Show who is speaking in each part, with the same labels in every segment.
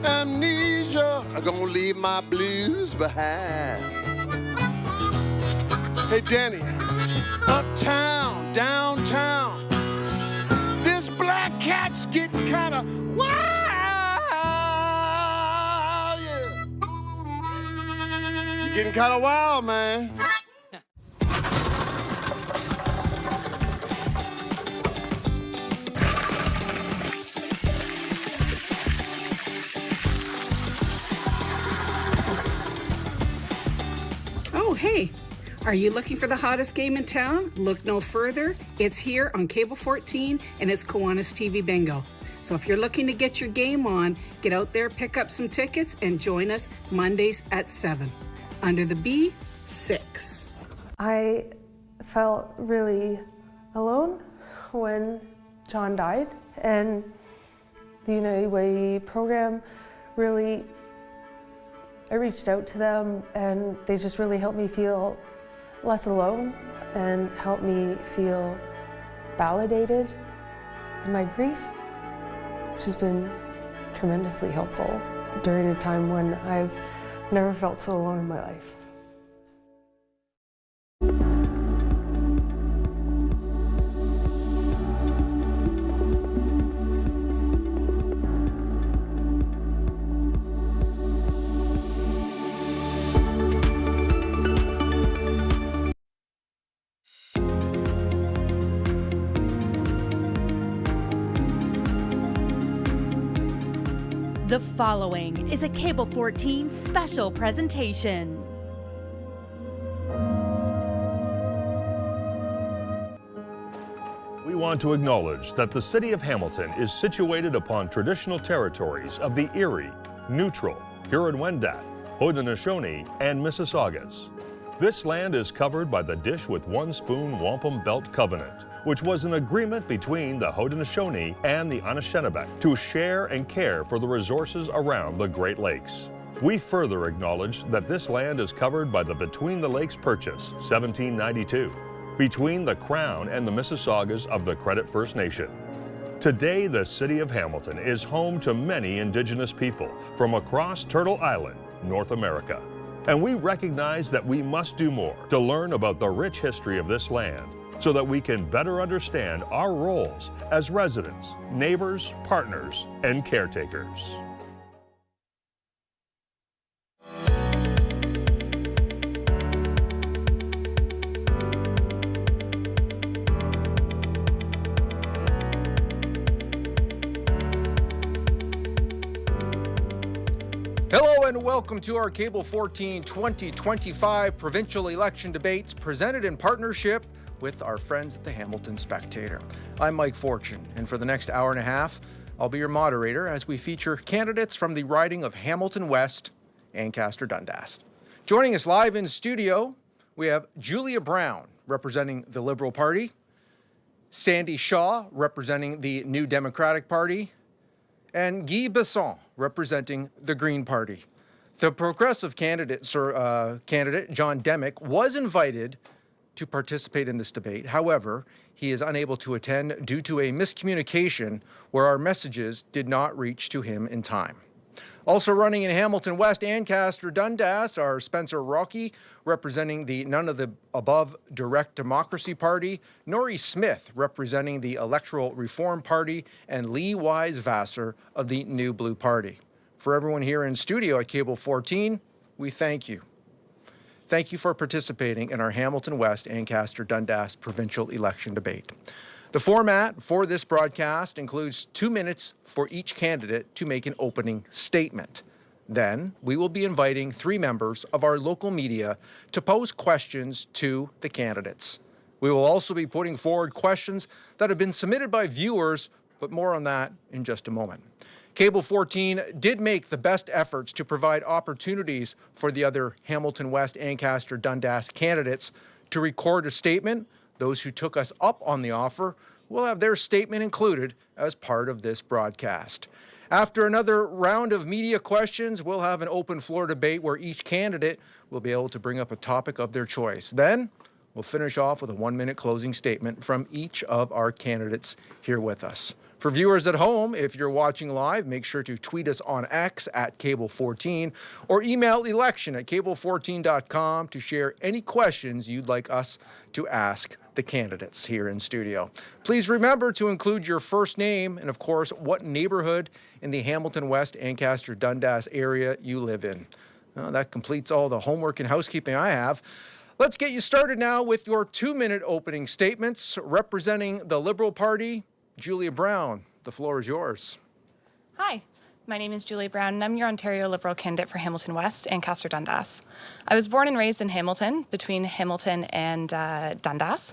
Speaker 1: amnesia, I'm gonna leave my blues behind. Hey, Danny, uptown, downtown, this black cat's getting kind of wild, yeah. You're getting kind of wild, man.
Speaker 2: Oh, hey. Are you looking for the hottest game in town? Look no further. It's here on Cable 14, and it's Kiwanis TV Bingo. So if you're looking to get your game on, get out there, pick up some tickets, and join us Mondays at 7. Under the B6.
Speaker 3: I felt really alone when John died, and the United Way program really, I reached out to them, and they just really helped me feel less alone and helped me feel validated in my grief, which has been tremendously helpful during a time when I've never felt so alone in my life.
Speaker 4: The following is a Cable 14 special presentation.
Speaker 5: We want to acknowledge that the city of Hamilton is situated upon traditional territories of the Erie, Neutral, Huron-Wendat, Haudenosaunee, and Mississaugas. This land is covered by the Dish with One Spoon Wampum Belt Covenant, which was an agreement between the Haudenosaunee and the Anishinaabe to share and care for the resources around the Great Lakes. We further acknowledge that this land is covered by the Between the Lakes Purchase, 1792, between the Crown and the Mississaugas of the Credit First Nation. Today, the city of Hamilton is home to many Indigenous people from across Turtle Island, North America. And we recognize that we must do more to learn about the rich history of this land so that we can better understand our roles as residents, neighbors, partners, and caretakers.
Speaker 6: Hello and welcome to our Cable 14 2025 provincial election debates presented in partnership with our friends at the Hamilton Spectator. I'm Mike Fortune, and for the next hour and a half, I'll be your moderator as we feature candidates from the riding of Hamilton West-Ancaster-Dundas. Joining us live in studio, we have Julia Brown, representing the Liberal Party, Sandy Shaw, representing the New Democratic Party, and Guy Besson, representing the Green Party. The Progressive candidate, John Demick, was invited to participate in this debate. However, he is unable to attend due to a miscommunication where our messages did not reach to him in time. Also running in Hamilton West-Ancaster-Dundas are Spencer Rocky, representing the None of the Above Direct Democracy Party, Norrie Smith, representing the Electoral Reform Party, and Lee Wise-Vassar of the New Blue Party. For everyone here in studio at Cable 14, we thank you. Thank you for participating in our Hamilton West-Ancaster-Dundas provincial election debate. The format for this broadcast includes 2 minutes for each candidate to make an opening statement. Then, we will be inviting 3 members of our local media to pose questions to the candidates. We will also be putting forward questions that have been submitted by viewers, but more on that in just a moment. Cable 14 did make the best efforts to provide opportunities for the other Hamilton West-Ancaster-Dundas candidates to record a statement. Those who took us up on the offer will have their statement included as part of this broadcast. After another round of media questions, we'll have an open floor debate where each candidate will be able to bring up a topic of their choice. Then, we'll finish off with a 1-minute closing statement from each of our candidates here with us. For viewers at home, if you're watching live, make sure to tweet us on X at Cable14 or email election@cable14.com to share any questions you'd like us to ask the candidates here in studio. Please remember to include your first name and, of course, what neighborhood in the Hamilton West-Ancaster-Dundas area you live in. That completes all the homework and housekeeping I have. Let's get you started now with your 2-minute opening statements. Representing the Liberal Party, Julia Brown, the floor is yours.
Speaker 7: Hi, my name is Julia Brown, and I'm your Ontario Liberal candidate for Hamilton West-Ancaster-Dundas. I was born and raised in Hamilton, between Hamilton and Dundas,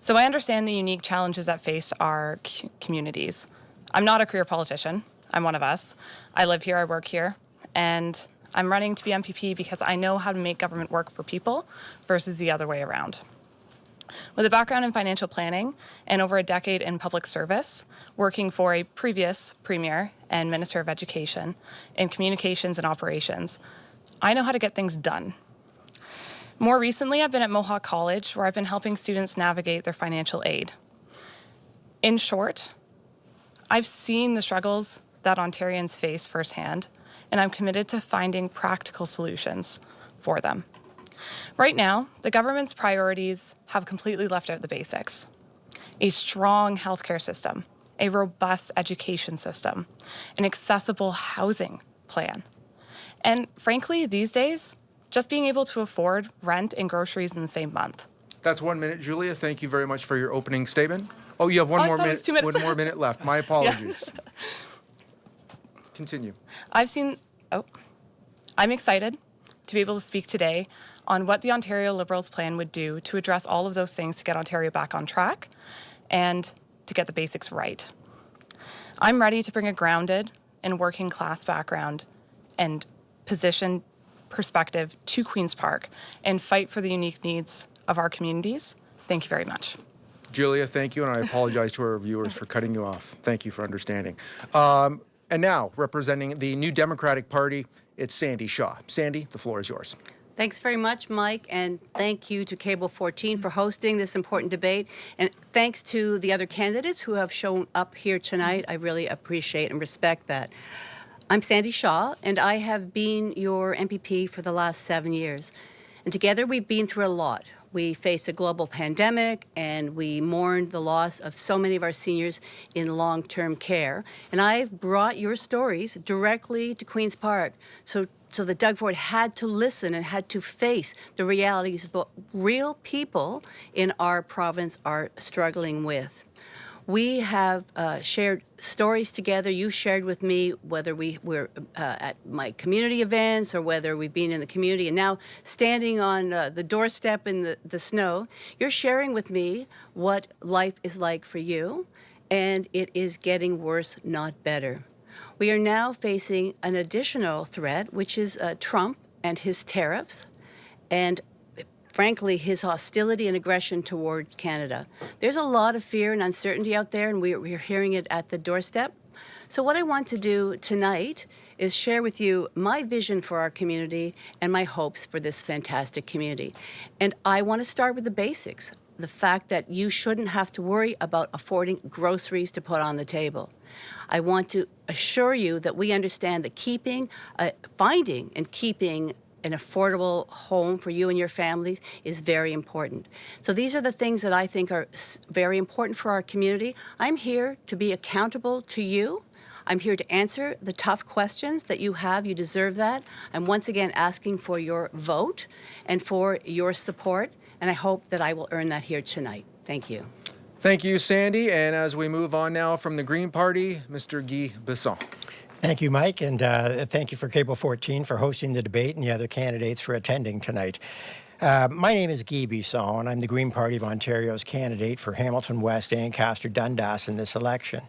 Speaker 7: so I understand the unique challenges that face our communities. I'm not a career politician. I'm one of us. I live here, I work here, and I'm running to be MPP because I know how to make government work for people versus the other way around. With a background in financial planning and over a decade in public service, working for a previous Premier and Minister of Education in communications and operations, I know how to get things done. More recently, I've been at Mohawk College, where I've been helping students navigate their financial aid. In short, I've seen the struggles that Ontarians face firsthand, and I'm committed to finding practical solutions for them. Right now, the government's priorities have completely left out the basics. A strong healthcare system, a robust education system, an accessible housing plan. And frankly, these days, just being able to afford rent and groceries in the same month.
Speaker 6: That's 1 minute, Julia. Thank you very much for your opening statement. Oh, you have one more minute.
Speaker 7: 2 minutes.
Speaker 6: 1 more minute left. My apologies. Continue.
Speaker 7: I'm excited to be able to speak today on what the Ontario Liberals' plan would do to address all of those things to get Ontario back on track and to get the basics right. I'm ready to bring a grounded and working class background and position perspective to Queen's Park and fight for the unique needs of our communities. Thank you very much.
Speaker 6: Julia, thank you, and I apologize to our viewers for cutting you off. Thank you for understanding. And now, representing the New Democratic Party, it's Sandy Shaw. Sandy, the floor is yours.
Speaker 8: Thanks very much, Mike, and thank you to Cable 14 for hosting this important debate. And thanks to the other candidates who have shown up here tonight. I really appreciate and respect that. I'm Sandy Shaw, and I have been your MPP for the last 7 years. And together we've been through a lot. We faced a global pandemic, and we mourned the loss of so many of our seniors in long-term care. And I've brought your stories directly to Queen's Park so that Doug Ford had to listen and had to face the realities of what real people in our province are struggling with. We have shared stories together. You shared with me whether we were at my community events or whether we've been in the community, and now standing on the doorstep in the snow, you're sharing with me what life is like for you, and it is getting worse, not better. We are now facing an additional threat, which is Trump and his tariffs, and frankly, his hostility and aggression towards Canada. There's a lot of fear and uncertainty out there, and we're hearing it at the doorstep. So what I want to do tonight is share with you my vision for our community and my hopes for this fantastic community. And I want to start with the basics, the fact that you shouldn't have to worry about affording groceries to put on the table. I want to assure you that we understand that finding and keeping an affordable home for you and your families is very important. So these are the things that I think are very important for our community. I'm here to be accountable to you. I'm here to answer the tough questions that you have. You deserve that. I'm once again asking for your vote and for your support, and I hope that I will earn that here tonight. Thank you.
Speaker 6: Thank you, Sandy. And as we move on now from the Green Party, Mr. Guy Besson.
Speaker 9: Thank you, Mike, and thank you for Cable 14 for hosting the debate and the other candidates for attending tonight. My name is Guy Bisson, and I'm the Green Party of Ontario's candidate for Hamilton West-Ancaster-Dundas in this election.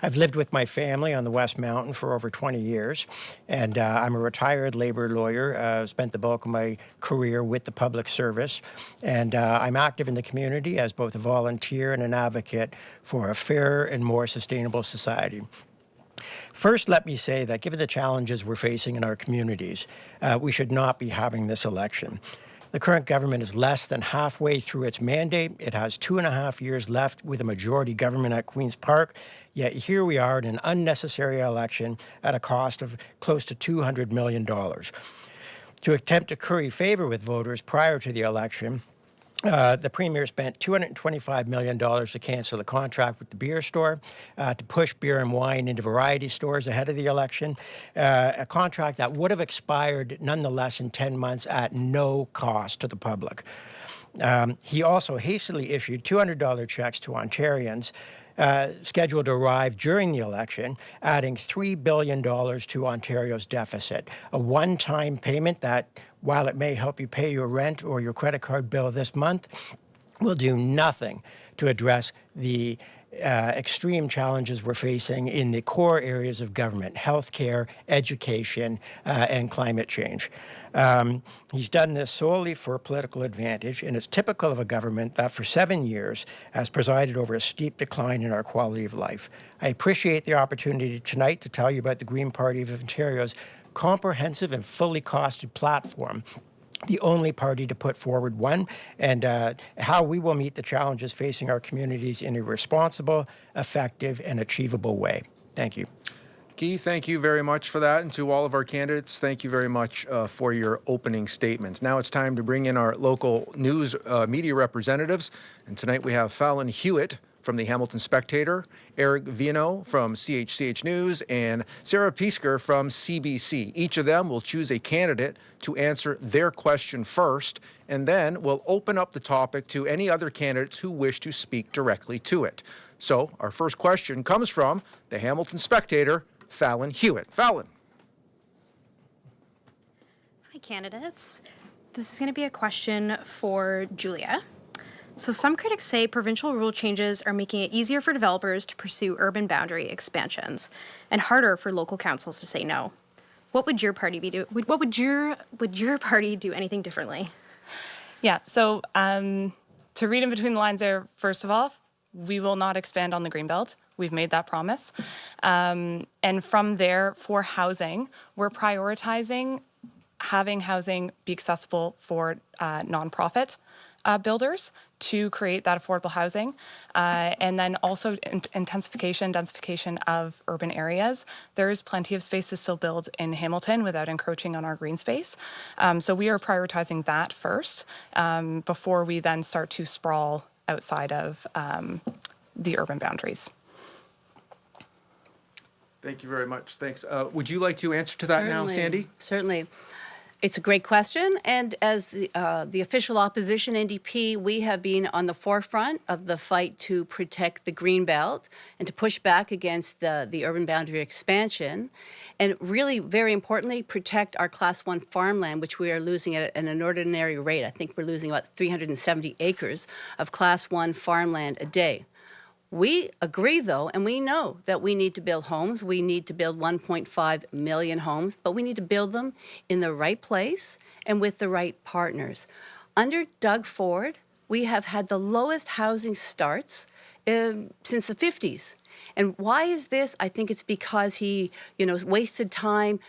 Speaker 9: I've lived with my family on the West Mountain for over 20 years, and I'm a retired labor lawyer, spent the bulk of my career with the public service, and I'm active in the community as both a volunteer and an advocate for a fairer and more sustainable society. First, let me say that given the challenges we're facing in our communities, we should not be having this election. The current government is less than halfway through its mandate. It has 2.5 years left with a majority government at Queen's Park. Yet here we are in an unnecessary election at a cost of close to $200 million. To attempt to curry favor with voters prior to the election, the Premier spent $225 million to cancel the contract with the beer store, to push beer and wine into variety stores ahead of the election, a contract that would have expired nonetheless in 10 months at no cost to the public. He also hastily issued $200 checks to Ontarians, scheduled to arrive during the election, adding $3 billion to Ontario's deficit, a one-time payment that, while it may help you pay your rent or your credit card bill this month, will do nothing to address the extreme challenges we're facing in the core areas of government: healthcare, education, and climate change. He's done this solely for political advantage, and it's typical of a government that for 7 years has presided over a steep decline in our quality of life. I appreciate the opportunity tonight to tell you about the Green Party of Ontario's comprehensive and fully costed platform, the only party to put forward one, and how we will meet the challenges facing our communities in a responsible, effective, and achievable way. Thank you.
Speaker 6: Guy, thank you very much for that. And to all of our candidates, thank you very much for your opening statements. Now it's time to bring in our local news media representatives. And tonight we have Fallon Hewitt from the Hamilton Spectator, Eric Viano from CHCH News, and Sarah Piesker from CBC. Each of them will choose a candidate to answer their question first, and then we'll open up the topic to any other candidates who wish to speak directly to it. So our first question comes from the Hamilton Spectator, Fallon Hewitt. Fallon.
Speaker 10: Hi, candidates. This is going to be a question for Julia. So some critics say provincial rule changes are making it easier for developers to pursue urban boundary expansions and harder for local councils to say no. What would your party be What would your party do anything differently?
Speaker 7: Yeah, so to read in between the lines there, first of all, we will not expand on the Greenbelt. We've made that promise. And from there, for housing, we're prioritizing having housing be accessible for nonprofit builders to create that affordable housing. And then also intensification, densification of urban areas. There is plenty of space to still build in Hamilton without encroaching on our green space. So we are prioritizing that first before we then start to sprawl outside of the urban boundaries.
Speaker 6: Thank you very much. Thanks. Would you like to answer to that now, Sandy?
Speaker 8: Certainly. It's a great question, and as the official opposition NDP, we have been on the forefront of the fight to protect the Greenbelt and to push back against the urban boundary expansion, and really, very importantly, protect our Class 1 farmland, which we are losing at an inordinary rate. I think we're losing about 370 acres of Class 1 farmland a day. We agree, though, and we know that we need to build homes. We need to build 1.5 million homes, but we need to build them in the right place and with the right partners. Under Doug Ford, we have had the lowest housing starts since the 50s. And why is this? I think it's because he, wasted time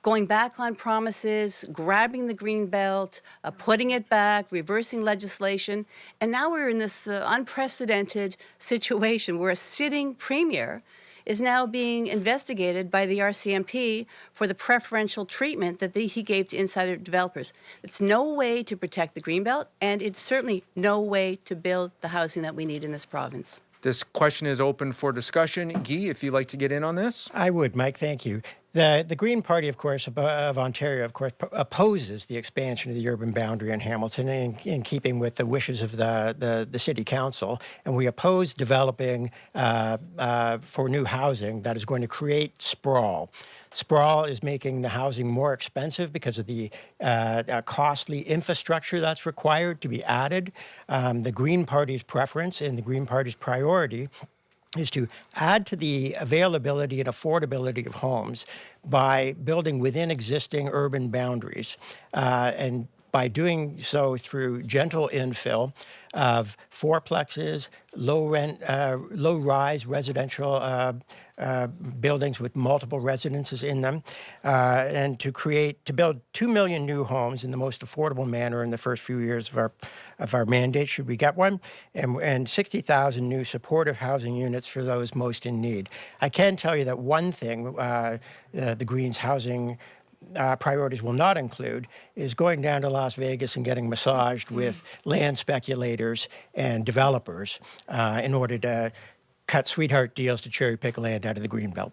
Speaker 8: going back on promises, grabbing the Greenbelt, putting it back, reversing legislation. And now we're in this unprecedented situation where a sitting premier is now being investigated by the RCMP for the preferential treatment that he gave to insider developers. It's no way to protect the Greenbelt, and it's certainly no way to build the housing that we need in this province.
Speaker 6: This question is open for discussion. Guy, if you'd like to get in on this.
Speaker 9: I would, Mike. Thank you. The Green Party, of course, of Ontario, of course, opposes the expansion of the urban boundary in Hamilton in keeping with the wishes of the City Council. And we oppose developing for new housing that is going to create sprawl. Sprawl is making the housing more expensive because of the costly infrastructure that's required to be added. The Green Party's preference and the Green Party's priority is to add to the availability and affordability of homes by building within existing urban boundaries and by doing so through gentle infill of fourplexes, low-rise residential buildings with multiple residences in them, and to build 2 million new homes in the most affordable manner in the first few years of our mandate, should we get one, and 60,000 new supportive housing units for those most in need. I can tell you that one thing the Greens housing priorities will not include is going down to Las Vegas and getting massaged with land speculators and developers in order to cut sweetheart deals to cherry pick land out of the Greenbelt.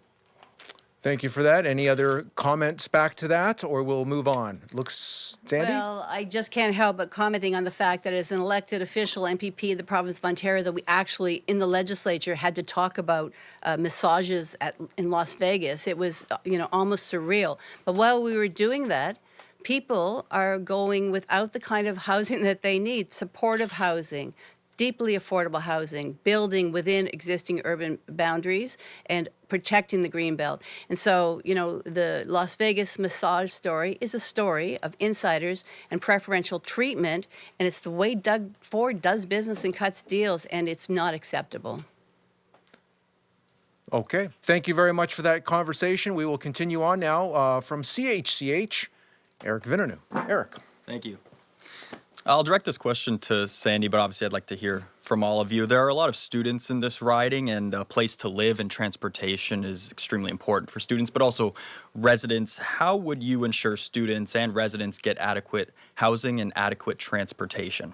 Speaker 6: Thank you for that. Any other comments back to that, or we'll move on? Sandy?
Speaker 8: Well, I just can't help but commenting on the fact that as an elected official MPP of the province of Ontario, that we actually in the legislature had to talk about massages in Las Vegas. It was, almost surreal. But while we were doing that, people are going without the kind of housing that they need, supportive housing, deeply affordable housing, building within existing urban boundaries, and protecting the Greenbelt. And so, the Las Vegas massage story is a story of insiders and preferential treatment, and it's the way Doug Ford does business and cuts deals, and it's not acceptable.
Speaker 6: Okay. Thank you very much for that conversation. We will continue on now from CHCH, Eric Vinanu. Eric.
Speaker 11: Thank you. I'll direct this question to Sandy, but obviously I'd like to hear from all of you. There are a lot of students in this riding, and a place to live and transportation is extremely important for students, but also residents. How would you ensure students and residents get adequate housing and adequate transportation?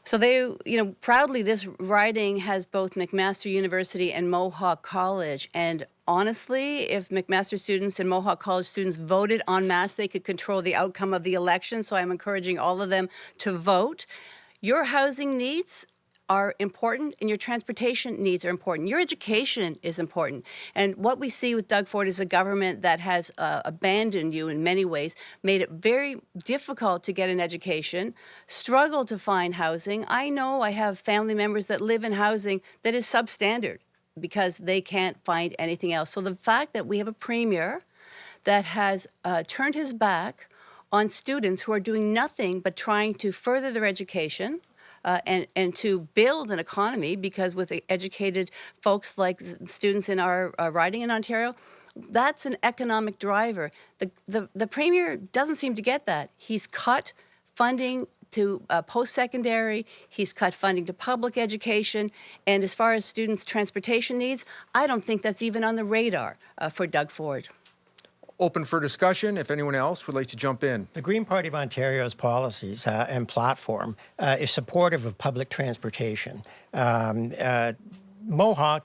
Speaker 8: So proudly this riding has both McMaster University and Mohawk College. And honestly, if McMaster students and Mohawk College students voted en masse, they could control the outcome of the election. So I'm encouraging all of them to vote. Your housing needs are important, and your transportation needs are important. Your education is important. And what we see with Doug Ford is a government that has abandoned you in many ways, made it very difficult to get an education, struggled to find housing. I know I have family members that live in housing that is substandard because they can't find anything else. So the fact that we have a premier that has turned his back on students who are doing nothing but trying to further their education, and to build an economy, because with educated folks like students in our riding in Ontario, that's an economic driver. The premier doesn't seem to get that. He's cut funding to post-secondary, he's cut funding to public education, and as far as students' transportation needs, I don't think that's even on the radar for Doug Ford.
Speaker 6: Open for discussion if anyone else would like to jump in.
Speaker 9: The Green Party of Ontario's policies and platform is supportive of public transportation. Mohawk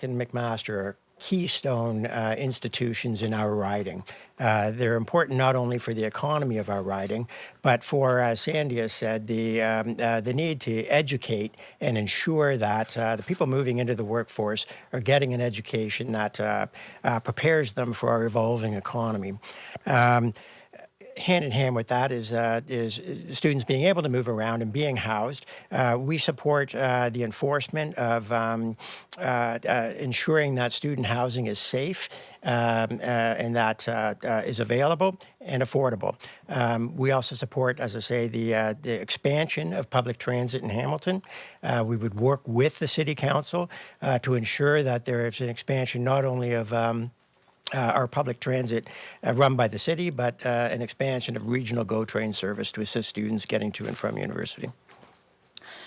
Speaker 9: and McMaster are keystone institutions in our riding. They're important not only for the economy of our riding, but for, as Sandy has said, the need to educate and ensure that the people moving into the workforce are getting an education that prepares them for our evolving economy. Hand in hand with that is students being able to move around and being housed. We support the enforcement of ensuring that student housing is safe and that is available and affordable. We also support, as I say, the expansion of public transit in Hamilton. We would work with the City Council to ensure that there is an expansion not only of our public transit run by the city, but an expansion of regional GO train service to assist students getting to and from university.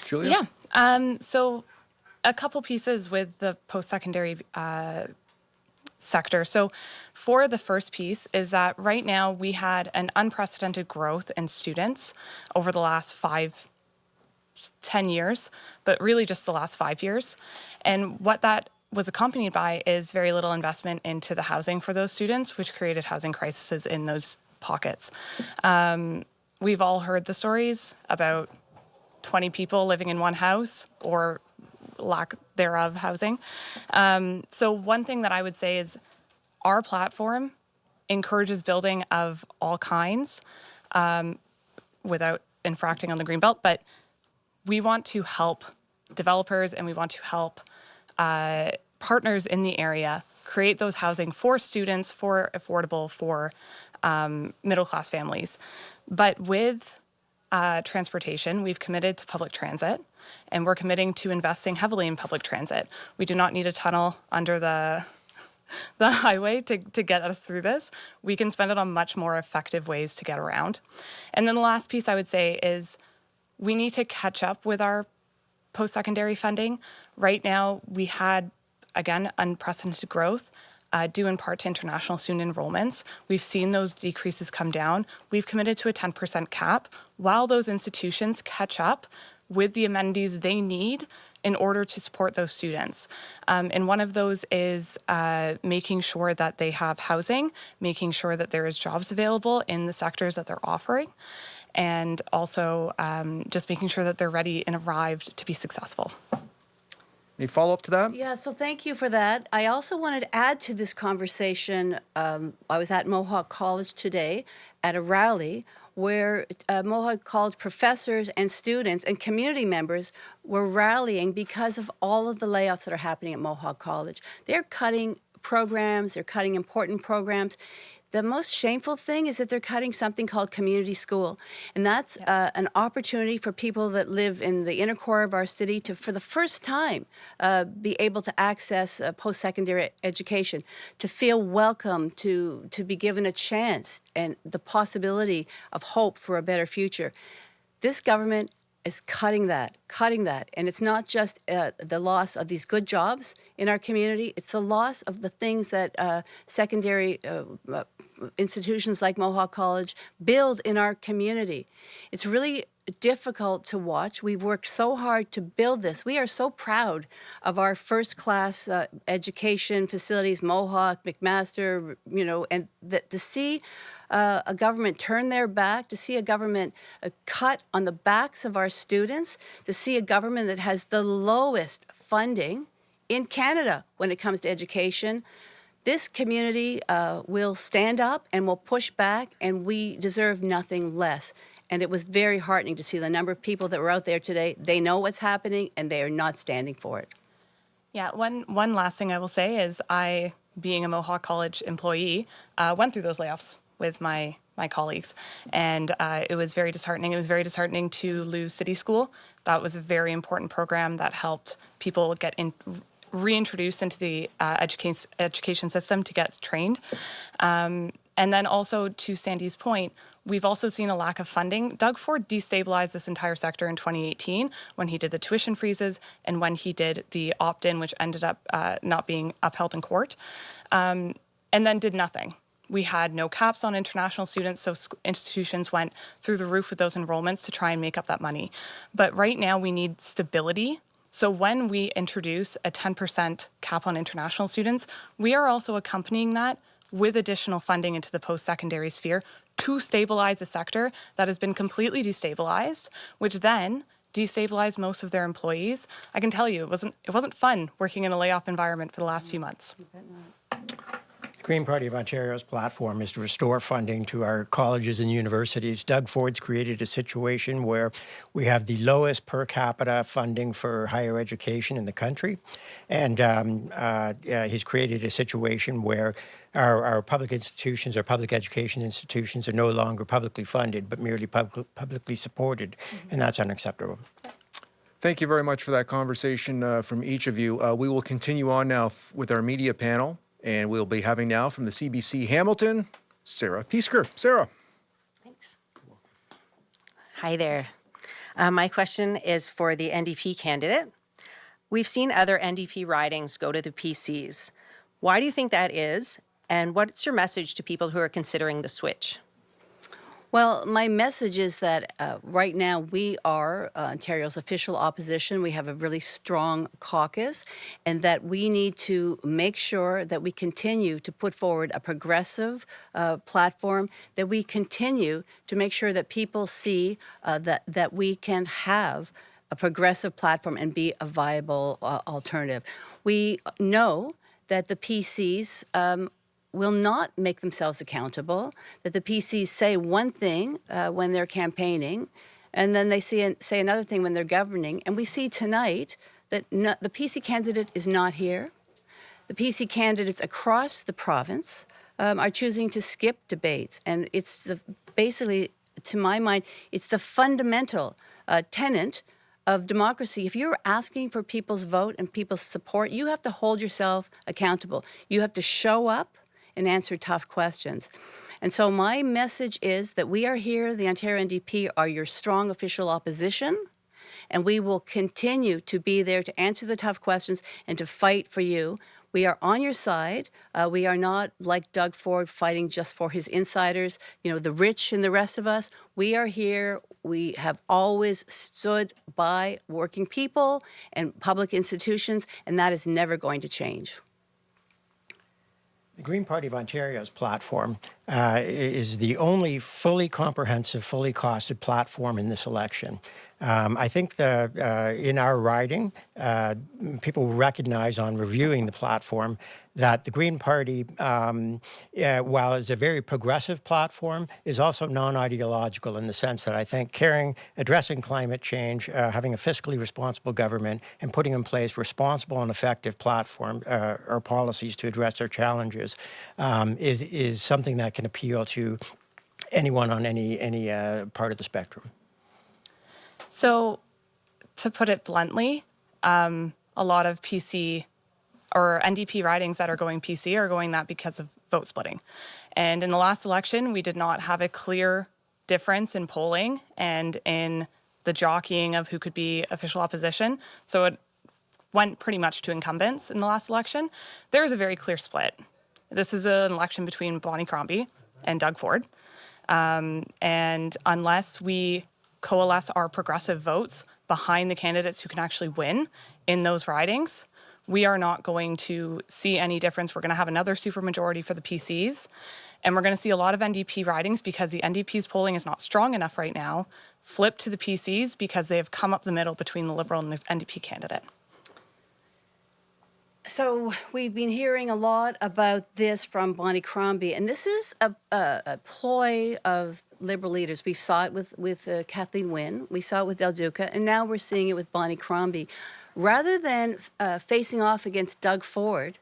Speaker 6: Julia?
Speaker 7: Yeah. So a couple pieces with the post-secondary sector. So for the first piece is that right now we had an unprecedented growth in students over the last 10 years, but really just the last 5 years. And what that was accompanied by is very little investment into the housing for those students, which created housing crises in those pockets. We've all heard the stories about 20 people living in one house or lack thereof housing. So one thing that I would say is our platform encourages building of all kinds without infracting on the Greenbelt, but we want to help developers and we want to help partners in the area create those housing for students, for affordable, for middle-class families. But with transportation. We've committed to public transit, and we're committing to investing heavily in public transit. We do not need a tunnel under the highway to get us through this. We can spend it on much more effective ways to get around. And then the last piece I would say is we need to catch up with our post-secondary funding. Right now, we had, again, unprecedented growth due in part to international student enrollments. We've seen those decreases come down. We've committed to a 10% cap while those institutions catch up with the amenities they need in order to support those students. And one of those is making sure that they have housing, making sure that there is jobs available in the sectors that they're offering, and also just making sure that they're ready and arrived to be successful.
Speaker 6: Any follow-up to that?
Speaker 8: Yeah, so thank you for that. I also wanted to add to this conversation. I was at Mohawk College today at a rally where Mohawk College professors and students and community members were rallying because of all of the layoffs that are happening at Mohawk College. They're cutting programs, they're cutting important programs. The most shameful thing is that they're cutting something called community school. And that's an opportunity for people that live in the inner core of our city to, for the first time, be able to access post-secondary education, to feel welcome, to be given a chance and the possibility of hope for a better future. This government is cutting that. And it's not just the loss of these good jobs in our community, it's the loss of the things that secondary institutions like Mohawk College build in our community. It's really difficult to watch. We've worked so hard to build this. We are so proud of our first-class education facilities, Mohawk, McMaster, and to see a government turn their back, to see a government cut on the backs of our students, to see a government that has the lowest funding in Canada when it comes to education. This community will stand up and will push back, and we deserve nothing less. And it was very heartening to see the number of people that were out there today. They know what's happening, and they are not standing for it.
Speaker 7: Yeah, one last thing I will say is I, being a Mohawk College employee, went through those layoffs with my colleagues, and it was very disheartening. It was very disheartening to lose City School. That was a very important program that helped people get reintroduced into the education system to get trained. And then also to Sandy's point, we've also seen a lack of funding. Doug Ford destabilized this entire sector in 2018 when he did the tuition freezes and when he did the opt-in, which ended up not being upheld in court, and then did nothing. We had no caps on international students, so institutions went through the roof with those enrollments to try and make up that money. But right now we need stability. So when we introduce a 10% cap on international students, we are also accompanying that with additional funding into the post-secondary sphere to stabilize a sector that has been completely destabilized, which then destabilized most of their employees. I can tell you, it wasn't fun working in a layoff environment for the last few months.
Speaker 9: The Green Party of Ontario's platform is to restore funding to our colleges and universities. Doug Ford's created a situation where we have the lowest per capita funding for higher education in the country. And he's created a situation where our public institutions, our public education institutions are no longer publicly funded, but merely publicly supported. And that's unacceptable.
Speaker 6: Thank you very much for that conversation from each of you. We will continue on now with our media panel. And we'll be having now from the CBC Hamilton, Sarah Piesker. Sarah.
Speaker 12: Thanks. Hi there. My question is for the NDP candidate. We've seen other NDP ridings go to the PCs. Why do you think that is? And what's your message to people who are considering the switch?
Speaker 8: Well, my message is that right now we are Ontario's official opposition. We have a really strong caucus, and that we need to make sure that we continue to put forward a progressive platform, that we continue to make sure that people see that we can have a progressive platform and be a viable alternative. We know that the PCs will not make themselves accountable, that the PCs say one thing when they're campaigning, and then they say another thing when they're governing. And we see tonight that the PC candidate is not here. The PC candidates across the province are choosing to skip debates. And it's basically to my mind, it's the fundamental tenet of democracy. If you're asking for people's vote and people's support, you have to hold yourself accountable. You have to show up and answer tough questions. And so my message is that we are here, the Ontario NDP are your strong official opposition, and we will continue to be there to answer the tough questions and to fight for you. We are on your side. We are not like Doug Ford fighting just for his insiders, the rich and the rest of us. We are here. We have always stood by working people and public institutions, and that is never going to change.
Speaker 9: The Green Party of Ontario's platform is the only fully comprehensive, fully costed platform in this election. I think in our riding, people will recognize on reviewing the platform that the Green Party, while it's a very progressive platform, is also non-ideological in the sense that I think addressing climate change, having a fiscally responsible government, and putting in place responsible and effective platform or policies to address their challenges is something that can appeal to anyone on any part of the spectrum.
Speaker 7: So, to put it bluntly, a lot of PC or NDP ridings that are going PC are going that because of vote splitting. And in the last election, we did not have a clear difference in polling and in the jockeying of who could be official opposition. So it went pretty much to incumbents in the last election. There's a very clear split. This is an election between Bonnie Crombie and Doug Ford. And unless we coalesce our progressive votes behind the candidates who can actually win in those ridings, we are not going to see any difference. We're going to have another supermajority for the PCs, and we're going to see a lot of NDP ridings because the NDP's polling is not strong enough right now, flip to the PCs because they have come up the middle between the Liberal and the NDP candidate.
Speaker 8: So we've been hearing a lot about this from Bonnie Crombie, and this is a ploy of Liberal leaders. We saw it with Kathleen Wynne, we saw it with Del Duca, and now we're seeing it with Bonnie Crombie. Rather than facing off against Doug Ford,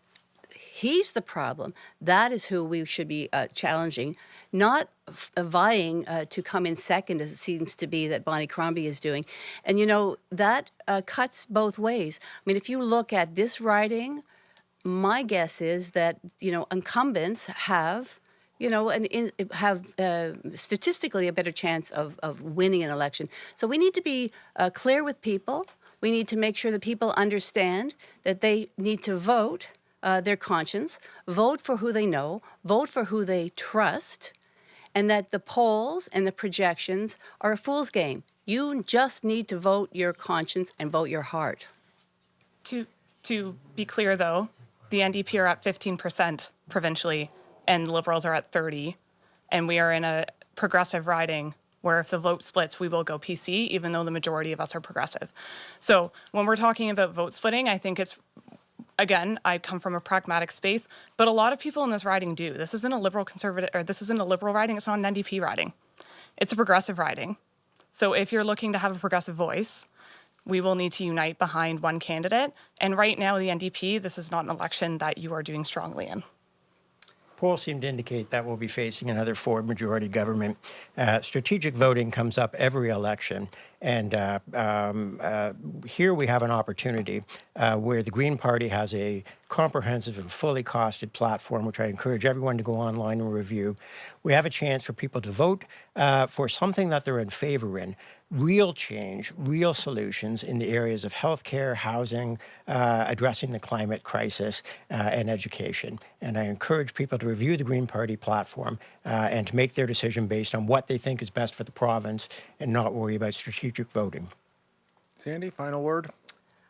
Speaker 8: he's the problem. That is who we should be challenging, not vying to come in second, as it seems to be that Bonnie Crombie is doing. And, that cuts both ways. I mean, if you look at this riding, my guess is that, incumbents have, statistically a better chance of winning an election. So we need to be clear with people. We need to make sure that people understand that they need to vote their conscience, vote for who they know, vote for who they trust, and that the polls and the projections are a fool's game. You just need to vote your conscience and vote your heart.
Speaker 7: To be clear, though, the NDP are at 15% provincially, and the Liberals are at 30%, and we are in a progressive riding where if the vote splits, we will go PC, even though the majority of us are progressive. So when we're talking about vote splitting, I think it's, again, I come from a pragmatic space, but a lot of people in this riding do. This isn't a Liberal conservative, or this isn't a Liberal riding, it's not an NDP riding. It's a progressive riding. So if you're looking to have a progressive voice, we will need to unite behind one candidate. And right now, the NDP, this is not an election that you are doing strongly in.
Speaker 9: Polls seem to indicate that we'll be facing another Ford majority government. Strategic voting comes up every election, and here we have an opportunity where the Green Party has a comprehensive and fully costed platform, which I encourage everyone to go online and review. We have a chance for people to vote for something that they're in favor in. Real change, real solutions in the areas of healthcare, housing, addressing the climate crisis, and education. And I encourage people to review the Green Party platform and to make their decision based on what they think is best for the province and not worry about strategic voting.
Speaker 6: Sandy, final word?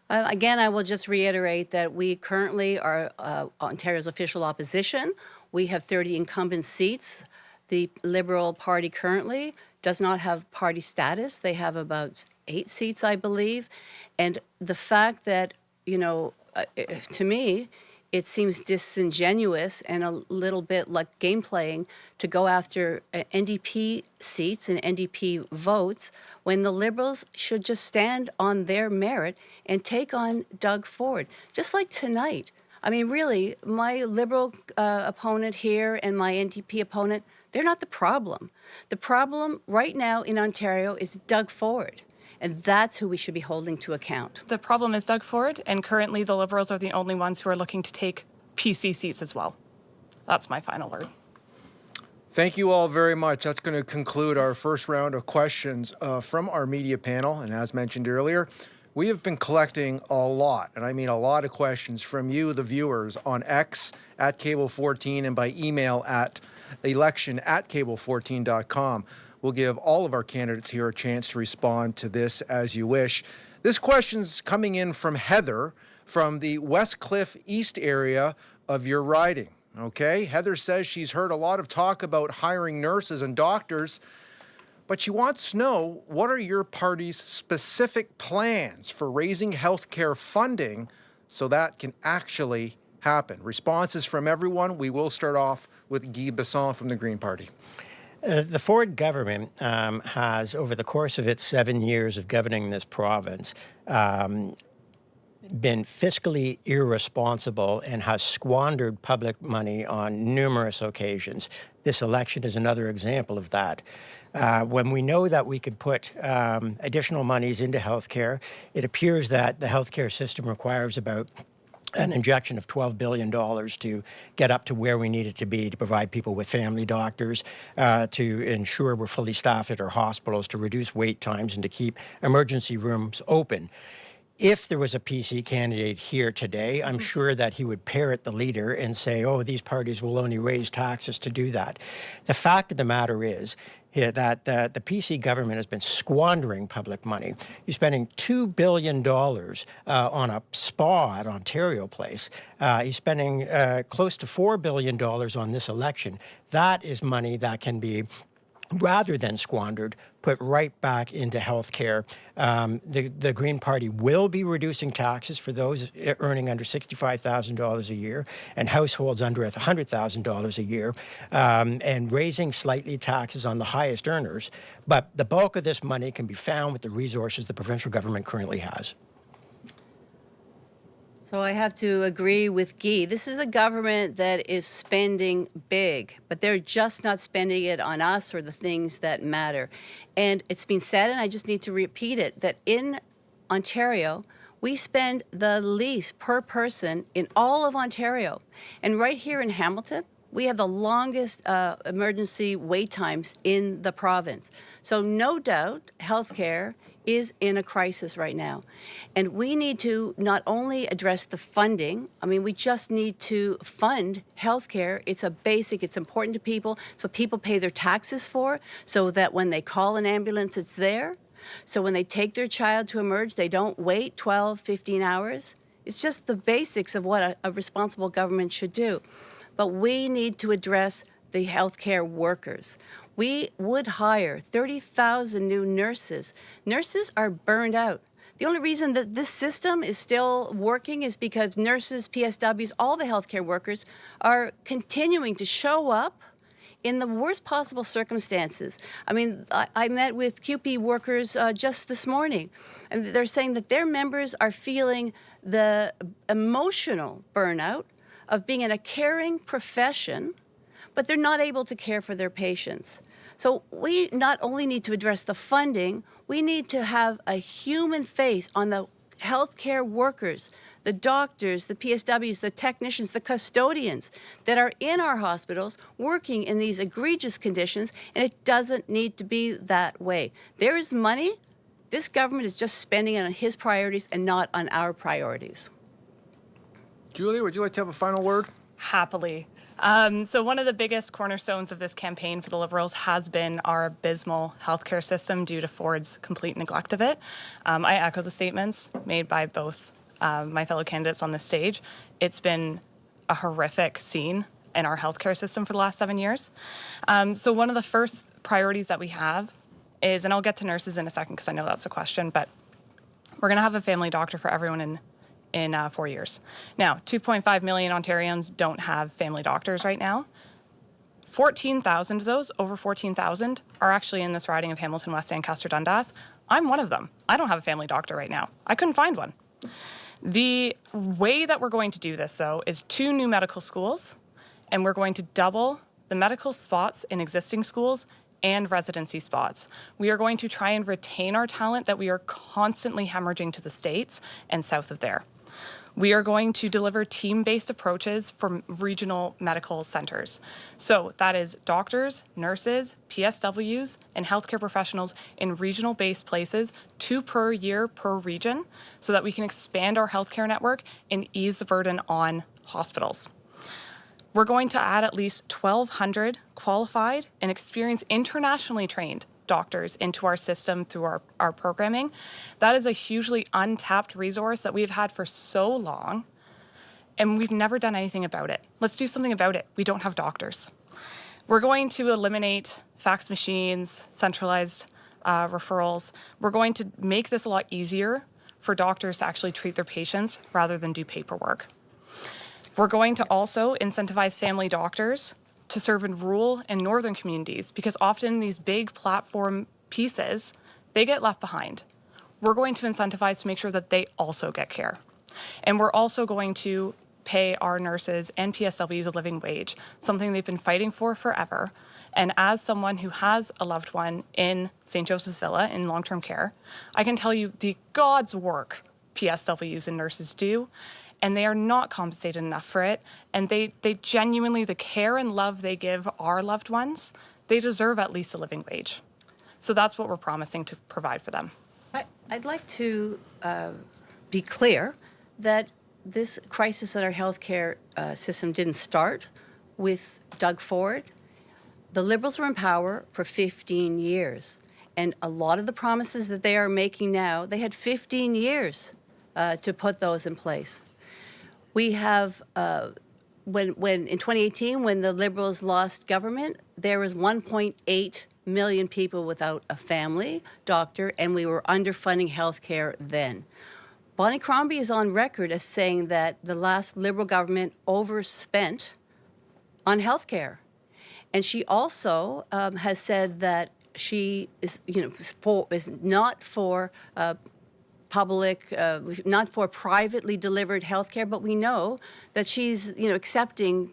Speaker 8: Again, I will just reiterate that we currently are Ontario's official opposition. We have 30 incumbent seats. The Liberal Party currently does not have party status. They have about 8 seats, I believe. And the fact that, to me, it seems disingenuous and a little bit like game playing to go after NDP seats and NDP votes when the Liberals should just stand on their merit and take on Doug Ford. Just like tonight, I mean, really, my Liberal opponent here and my NDP opponent, they're not the problem. The problem right now in Ontario is Doug Ford. And that's who we should be holding to account.
Speaker 7: The problem is Doug Ford, and currently the Liberals are the only ones who are looking to take PC seats as well. That's my final word.
Speaker 6: Thank you all very much. That's going to conclude our first round of questions from our media panel. And as mentioned earlier, we have been collecting a lot, and I mean a lot of questions from you, the viewers, on X at Cable14 and by email at election@cable14.com. We'll give all of our candidates here a chance to respond to this as you wish. This question's coming in from Heather from the West Cliff East area of your riding. Okay, Heather says she's heard a lot of talk about hiring nurses and doctors, but she wants to know, what are your party's specific plans for raising healthcare funding so that can actually happen? Responses from everyone. We will start off with Guy Besson from the Green Party.
Speaker 9: The Ford government has, over the course of its 7 years of governing this province, been fiscally irresponsible and has squandered public money on numerous occasions. This election is another example of that. When we know that we could put additional monies into healthcare, it appears that the healthcare system requires about an injection of $12 billion to get up to where we need it to be to provide people with family doctors, to ensure we're fully staffed at our hospitals, to reduce wait times, and to keep emergency rooms open. If there was a PC candidate here today, I'm sure that he would parrot the leader and say, oh, these parties will only raise taxes to do that. The fact of the matter is that the PC government has been squandering public money. You're spending $2 billion on a spa at Ontario Place. He's spending close to $4 billion on this election. That is money that can be, rather than squandered, put right back into health care. The Green Party will be reducing taxes for those earning under $65,000 a year and households under $100,000 a year, and raising slightly taxes on the highest earners. But the bulk of this money can be found with the resources the provincial government currently has.
Speaker 8: So I have to agree with Guy. This is a government that is spending big, but they're just not spending it on us or the things that matter. And it's been said, and I just need to repeat it, that in Ontario, we spend the least per person in all of Ontario. And right here in Hamilton, we have the longest emergency wait times in the province. So no doubt, healthcare is in a crisis right now. And we need to not only address the funding, I mean, we just need to fund healthcare. It's a basic, it's important to people. It's what people pay their taxes for, so that when they call an ambulance, it's there. So when they take their child to emerge, they don't wait 12, 15 hours. It's just the basics of what a responsible government should do. But we need to address the healthcare workers. We would hire 30,000 new nurses. Nurses are burned out. The only reason that this system is still working is because nurses, PSWs, all the healthcare workers are continuing to show up in the worst possible circumstances. I mean, I met with QP workers just this morning, and they're saying that their members are feeling the emotional burnout of being in a caring profession, but they're not able to care for their patients. So we not only need to address the funding, we need to have a human face on the healthcare workers, the doctors, the PSWs, the technicians, the custodians that are in our hospitals working in these egregious conditions, and it doesn't need to be that way. There is money. This government is just spending it on his priorities and not on our priorities.
Speaker 6: Julia, would you like to have a final word?
Speaker 7: Happily. So one of the biggest cornerstones of this campaign for the Liberals has been our abysmal healthcare system due to Ford's complete neglect of it. I echo the statements made by both my fellow candidates on this stage. It's been a horrific scene in our healthcare system for the last 7 years. So one of the first priorities that we have is, and I'll get to nurses in a second because I know that's a question, but we're going to have a family doctor for everyone in 4 years. Now, 2.5 million Ontarians don't have family doctors right now. 14,000 of those, over 14,000, are actually in this riding of Hamilton West-Ancaster-Dundas. I'm one of them. I don't have a family doctor right now. I couldn't find one. The way that we're going to do this, though, is 2 new medical schools, and we're going to double the medical spots in existing schools and residency spots. We are going to try and retain our talent that we are constantly hemorrhaging to the States and south of there. We are going to deliver team-based approaches from regional medical centers. So that is doctors, nurses, PSWs, and healthcare professionals in regional-based places, 2 per year per region, so that we can expand our healthcare network and ease the burden on hospitals. We're going to add at least 1,200 qualified and experienced, internationally trained doctors into our system through our programming. That is a hugely untapped resource that we've had for so long, and we've never done anything about it. Let's do something about it. We don't have doctors. We're going to eliminate fax machines, centralized referrals. We're going to make this a lot easier for doctors to actually treat their patients rather than do paperwork. We're going to also incentivize family doctors to serve in rural and northern communities, because often these big platform pieces, they get left behind. We're going to incentivize to make sure that they also get care. And we're also going to pay our nurses and PSWs a living wage, something they've been fighting for forever. And as someone who has a loved one in St. Joseph's Villa in long-term care, I can tell you the God's work PSWs and nurses do, and they are not compensated enough for it. And they genuinely, the care and love they give our loved ones, they deserve at least a living wage. So that's what we're promising to provide for them.
Speaker 8: I'd like to be clear that this crisis in our healthcare system didn't start with Doug Ford. The Liberals were in power for 15 years. And a lot of the promises that they are making now, they had 15 years to put those in place. We have, when in 2018, when the Liberals lost government, there was 1.8 million people without a family doctor, and we were underfunding healthcare then. Bonnie Crombie is on record as saying that the last Liberal government overspent on healthcare. And she also has said that she is, is not for public, not for privately delivered health care, but we know that she's, accepting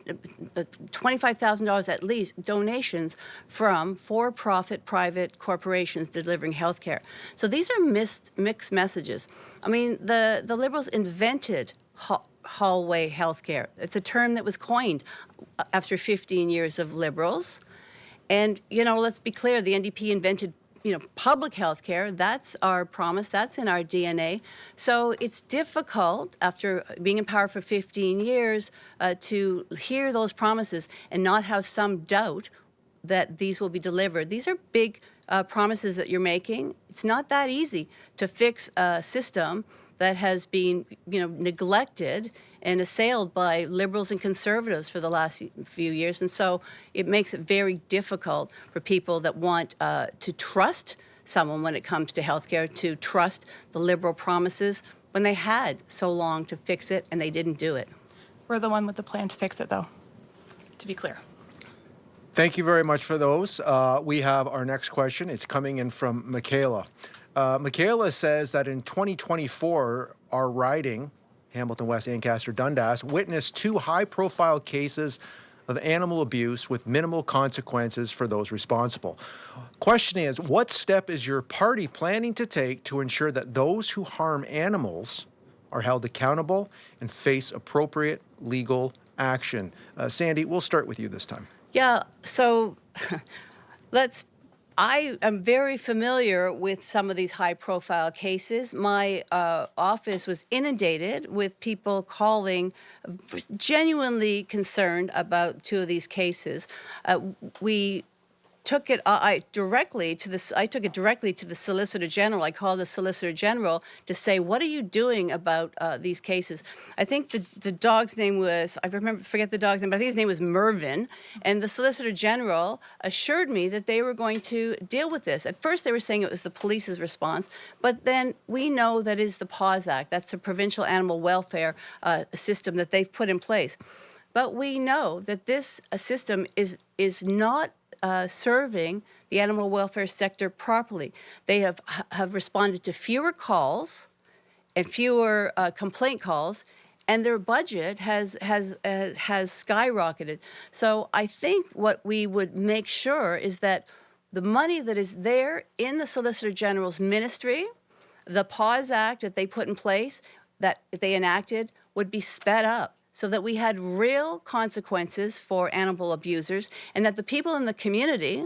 Speaker 8: $25,000 at least donations from for-profit private corporations delivering health care. So these are mixed messages. I mean, the Liberals invented hallway health care. It's a term that was coined after 15 years of Liberals. And, let's be clear, the NDP invented public health care. That's our promise. That's in our DNA. So it's difficult, after being in power for 15 years, to hear those promises and not have some doubt that these will be delivered. These are big promises that you're making. It's not that easy to fix a system that has been, neglected and assailed by Liberals and Conservatives for the last few years. And so it makes it very difficult for people that want to trust someone when it comes to healthcare, to trust the Liberal promises when they had so long to fix it and they didn't do it.
Speaker 7: We're the one with the plan to fix it, though, to be clear.
Speaker 6: Thank you very much for those. We have our next question. It's coming in from Michaela. Michaela says that in 2024, our riding, Hamilton West-Ancaster-Dundas, witnessed 2 high-profile cases of animal abuse with minimal consequences for those responsible. Question is, what step is your party planning to take to ensure that those who harm animals are held accountable and face appropriate legal action? Sandy, we'll start with you this time.
Speaker 8: Yeah, so I am very familiar with some of these high-profile cases. My office was inundated with people calling, genuinely concerned about 2 of these cases. We took it directly to the Solicitor General. I called the Solicitor General to say, what are you doing about these cases? I think the dog's name was, forget the dog's name, but I think his name was Mervyn. And the Solicitor General assured me that they were going to deal with this. At first they were saying it was the police's response, but then we know that is the PAWS Act. That's the Provincial Animal Welfare system that they've put in place. But we know that this system is not serving the animal welfare sector properly. They have responded to fewer calls, and fewer complaint calls, and their budget has skyrocketed. So I think what we would make sure is that the money that is there in the Solicitor General's ministry, the Pause Act that they put in place, that they enacted, would be sped up so that we had real consequences for animal abusers, and that the people in the community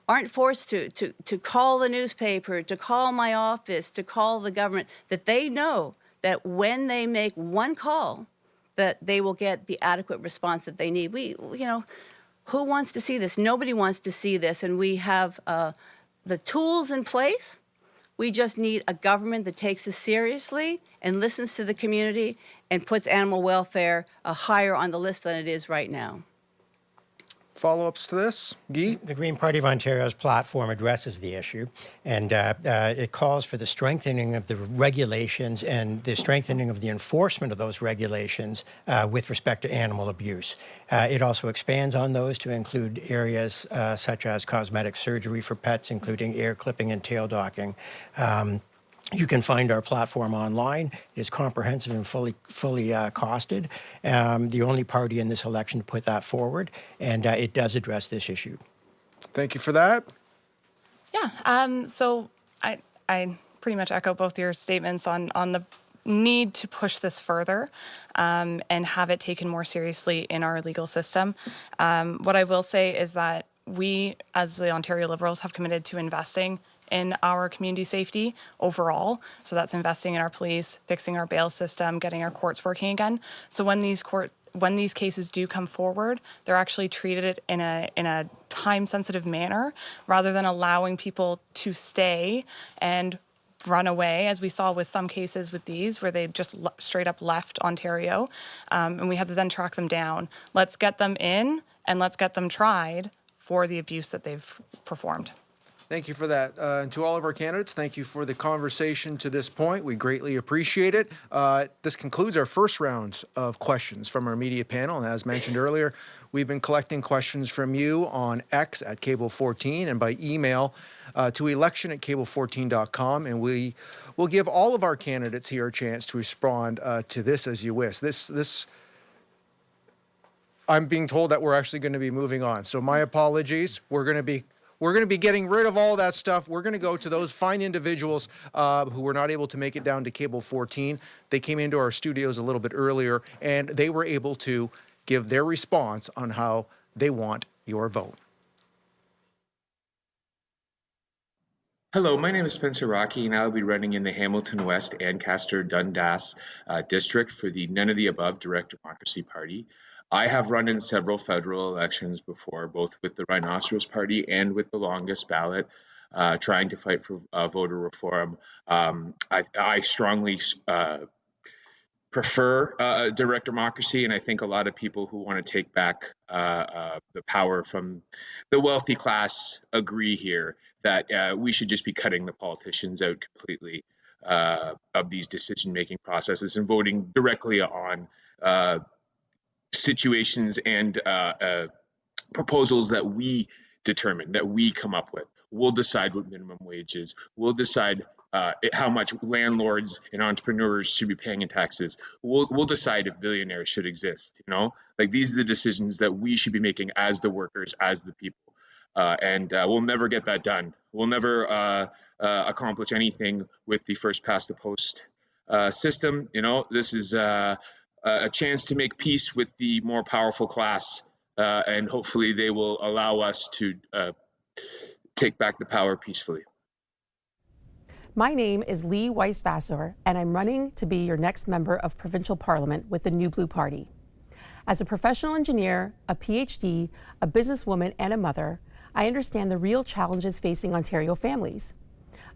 Speaker 8: aren't forced to call the newspaper, to call my office, to call the government, that they know that when they make one call, that they will get the adequate response that they need. Who wants to see this? Nobody wants to see this, and we have the tools in place. We just need a government that takes this seriously and listens to the community and puts animal welfare higher on the list than it is right now.
Speaker 6: Follow-ups to this? Guy?
Speaker 9: The Green Party of Ontario's platform addresses the issue, and it calls for the strengthening of the regulations and the strengthening of the enforcement of those regulations with respect to animal abuse. It also expands on those to include areas such as cosmetic surgery for pets, including ear clipping and tail docking. You can find our platform online. It is comprehensive and fully costed. The only party in this election to put that forward, and it does address this issue.
Speaker 6: Thank you for that.
Speaker 7: Yeah. So I pretty much echo both your statements on the need to push this further and have it taken more seriously in our legal system. What I will say is that we, as the Ontario Liberals, have committed to investing in our community safety overall. So that's investing in our police, fixing our bail system, getting our courts working again. So when these cases do come forward, they're actually treated in a time-sensitive manner rather than allowing people to stay and run away, as we saw with some cases with these, where they just straight up left Ontario, and we had to then track them down. Let's get them in and let's get them tried for the abuse that they've performed.
Speaker 6: Thank you for that. And to all of our candidates, thank you for the conversation to this point. We greatly appreciate it. This concludes our first round of questions from our media panel. And as mentioned earlier, we've been collecting questions from you on X at Cable 14 and by email to election@cable14.com. And we will give all of our candidates here a chance to respond to this as you wish. I'm being told that we're actually going to be moving on. So my apologies. We're going to be getting rid of all that stuff. We're going to go to those fine individuals who were not able to make it down to Cable 14. They came into our studios a little bit earlier, and they were able to give their response on how they want your vote.
Speaker 13: Hello, my name is Spencer Rocky, and I'll be running in the Hamilton West-Ancaster-Dundas district for the None of the Above Direct Democracy Party. I have run in several federal elections before, both with the Rhinoceros Party and with the Longest Ballot, trying to fight for voter reform. I strongly prefer direct democracy, and I think a lot of people who want to take back the power from the wealthy class agree here that we should just be cutting the politicians out completely of these decision-making processes and voting directly on situations and proposals that we determine, that we come up with. We'll decide what minimum wage is. We'll decide how much landlords and entrepreneurs should be paying in taxes. We'll decide if billionaires should exist. Like, these are the decisions that we should be making as the workers, as the people. And we'll never get that done. We'll never accomplish anything with the first past the post system. This is a chance to make peace with the more powerful class, and hopefully they will allow us to take back the power peacefully.
Speaker 14: My name is Lee Weiss-Vasseur, and I'm running to be your next member of provincial parliament with the New Blue Party. As a professional engineer, a PhD, a businesswoman, and a mother, I understand the real challenges facing Ontario families.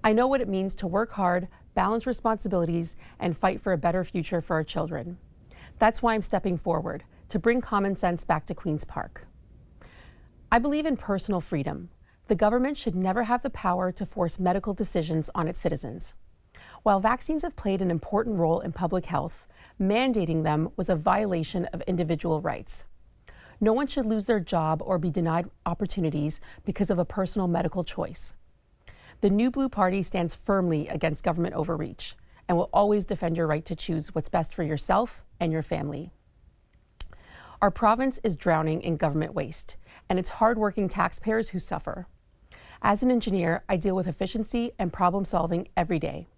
Speaker 14: I know what it means to work hard, balance responsibilities, and fight for a better future for our children. That's why I'm stepping forward, to bring common sense back to Queen's Park. I believe in personal freedom. The government should never have the power to force medical decisions on its citizens. While vaccines have played an important role in public health, mandating them was a violation of individual rights. No one should lose their job or be denied opportunities because of a personal medical choice. The New Blue Party stands firmly against government overreach, and will always defend your right to choose what's best for yourself and your family. Our province is drowning in government waste, and it's hardworking taxpayers who suffer. As an engineer, I deal with efficiency and problem solving every day.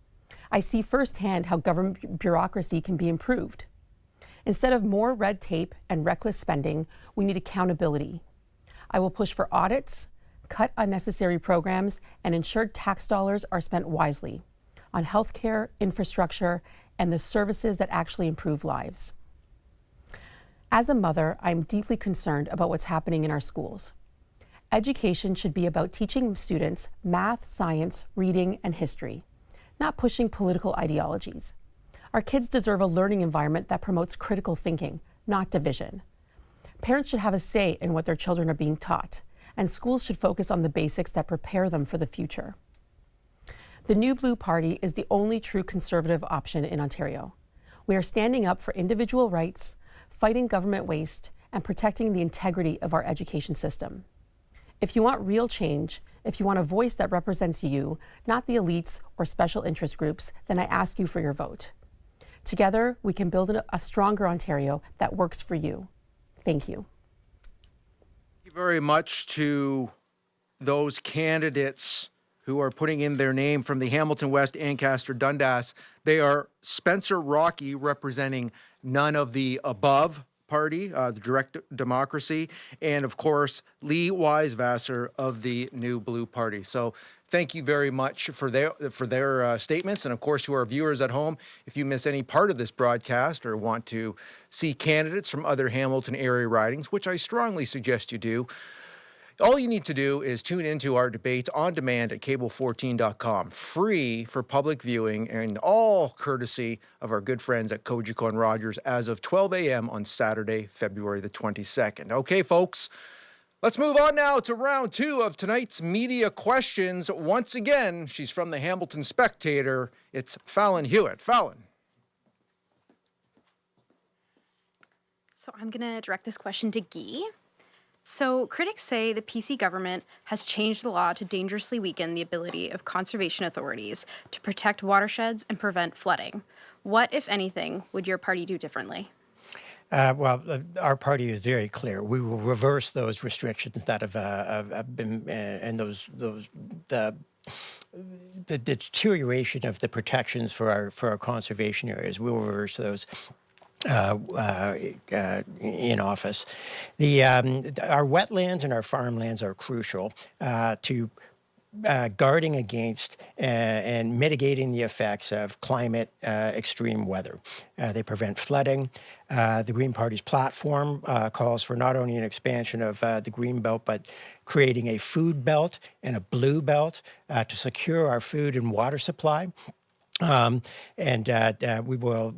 Speaker 14: I see firsthand how government bureaucracy can be improved. Instead of more red tape and reckless spending, we need accountability. I will push for audits, cut unnecessary programs, and ensure tax dollars are spent wisely on healthcare, infrastructure, and the services that actually improve lives. As a mother, I am deeply concerned about what's happening in our schools. Education should be about teaching students math, science, reading, and history, not pushing political ideologies. Our kids deserve a learning environment that promotes critical thinking, not division. Parents should have a say in what their children are being taught, and schools should focus on the basics that prepare them for the future. The New Blue Party is the only true conservative option in Ontario. We are standing up for individual rights, fighting government waste, and protecting the integrity of our education system. If you want real change, if you want a voice that represents you, not the elites or special interest groups, then I ask you for your vote. Together, we can build a stronger Ontario that works for you. Thank you.
Speaker 6: Thank you very much to those candidates who are putting in their name from the Hamilton West-Ancaster-Dundas. They are Spencer Rocky, representing None of the Above Party, the Direct Democracy, and of course, Lee Weiswasser of the New Blue Party. So thank you very much for their statements. And of course, to our viewers at home, if you miss any part of this broadcast or want to see candidates from other Hamilton area ridings, which I strongly suggest you do, all you need to do is tune into our debate on demand at cable14.com, free for public viewing and all courtesy of our good friends at Kojiko and Rogers as of 12 a.m. on Saturday, February the 22nd. Okay, folks, let's move on now to round two of tonight's media questions. Once again, she's from the Hamilton Spectator. It's Fallon Hewitt. Fallon.
Speaker 10: So I'm going to direct this question to Guy. So critics say the PC government has changed the law to dangerously weaken the ability of conservation authorities to protect watersheds and prevent flooding. What, if anything, would your party do differently?
Speaker 9: Our party is very clear. We will reverse those restrictions that have been, and the deterioration of the protections for our conservation areas. We will reverse those in office. Our wetlands and our farmlands are crucial to guarding against and mitigating the effects of climate extreme weather. They prevent flooding. The Green Party's platform calls for not only an expansion of the Green Belt, but creating a food belt and a blue belt to secure our food and water supply. We will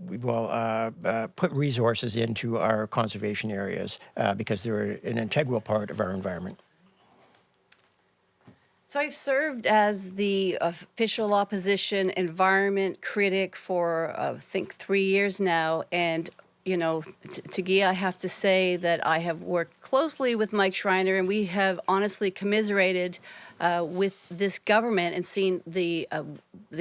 Speaker 9: put resources into our conservation areas because they're an integral part of our environment.
Speaker 8: So I've served as the official opposition environment critic for, I think, 3 years now. And, you know, to Guy, I have to say that I have worked closely with Mike Schreiner, and we have honestly commiserated with this government and seen the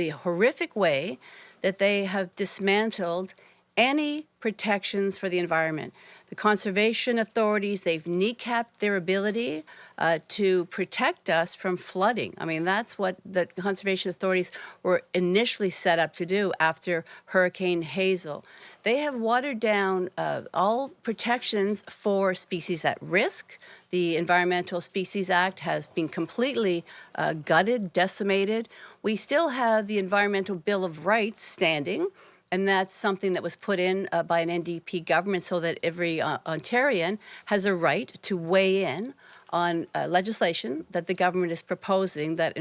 Speaker 8: horrific way that they have dismantled any protections for the environment. The conservation authorities, they've kneecapped their ability to protect us from flooding. I mean, that's what the conservation authorities were initially set up to do after Hurricane Hazel. They have watered down all protections for species at risk. The Environmental Species Act has been completely gutted, decimated. We still have the Environmental Bill of Rights standing, and that's something that was put in by an NDP government so that every Ontarian has a right to weigh in on legislation that the government is proposing that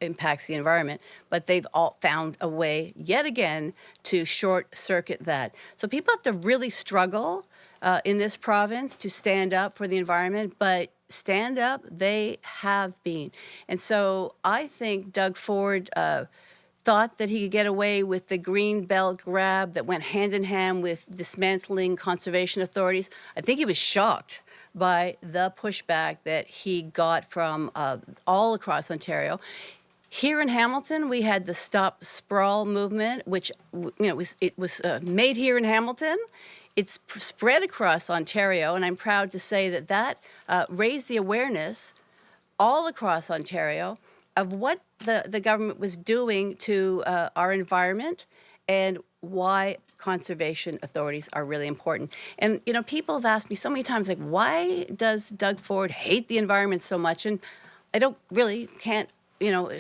Speaker 8: impacts the environment. But they've all found a way, yet again, to short-circuit that. So people have to really struggle in this province to stand up for the environment, but stand up they have been. And so I think Doug Ford thought that he could get away with the green belt grab that went hand in hand with dismantling conservation authorities. I think he was shocked by the pushback that he got from all across Ontario. Here in Hamilton, we had the Stop Sprawl movement, which it was made here in Hamilton. It's spread across Ontario, and I'm proud to say that raised the awareness all across Ontario of what the government was doing to our environment and why conservation authorities are really important. And, people have asked me so many times, like, why does Doug Ford hate the environment so much? And I can't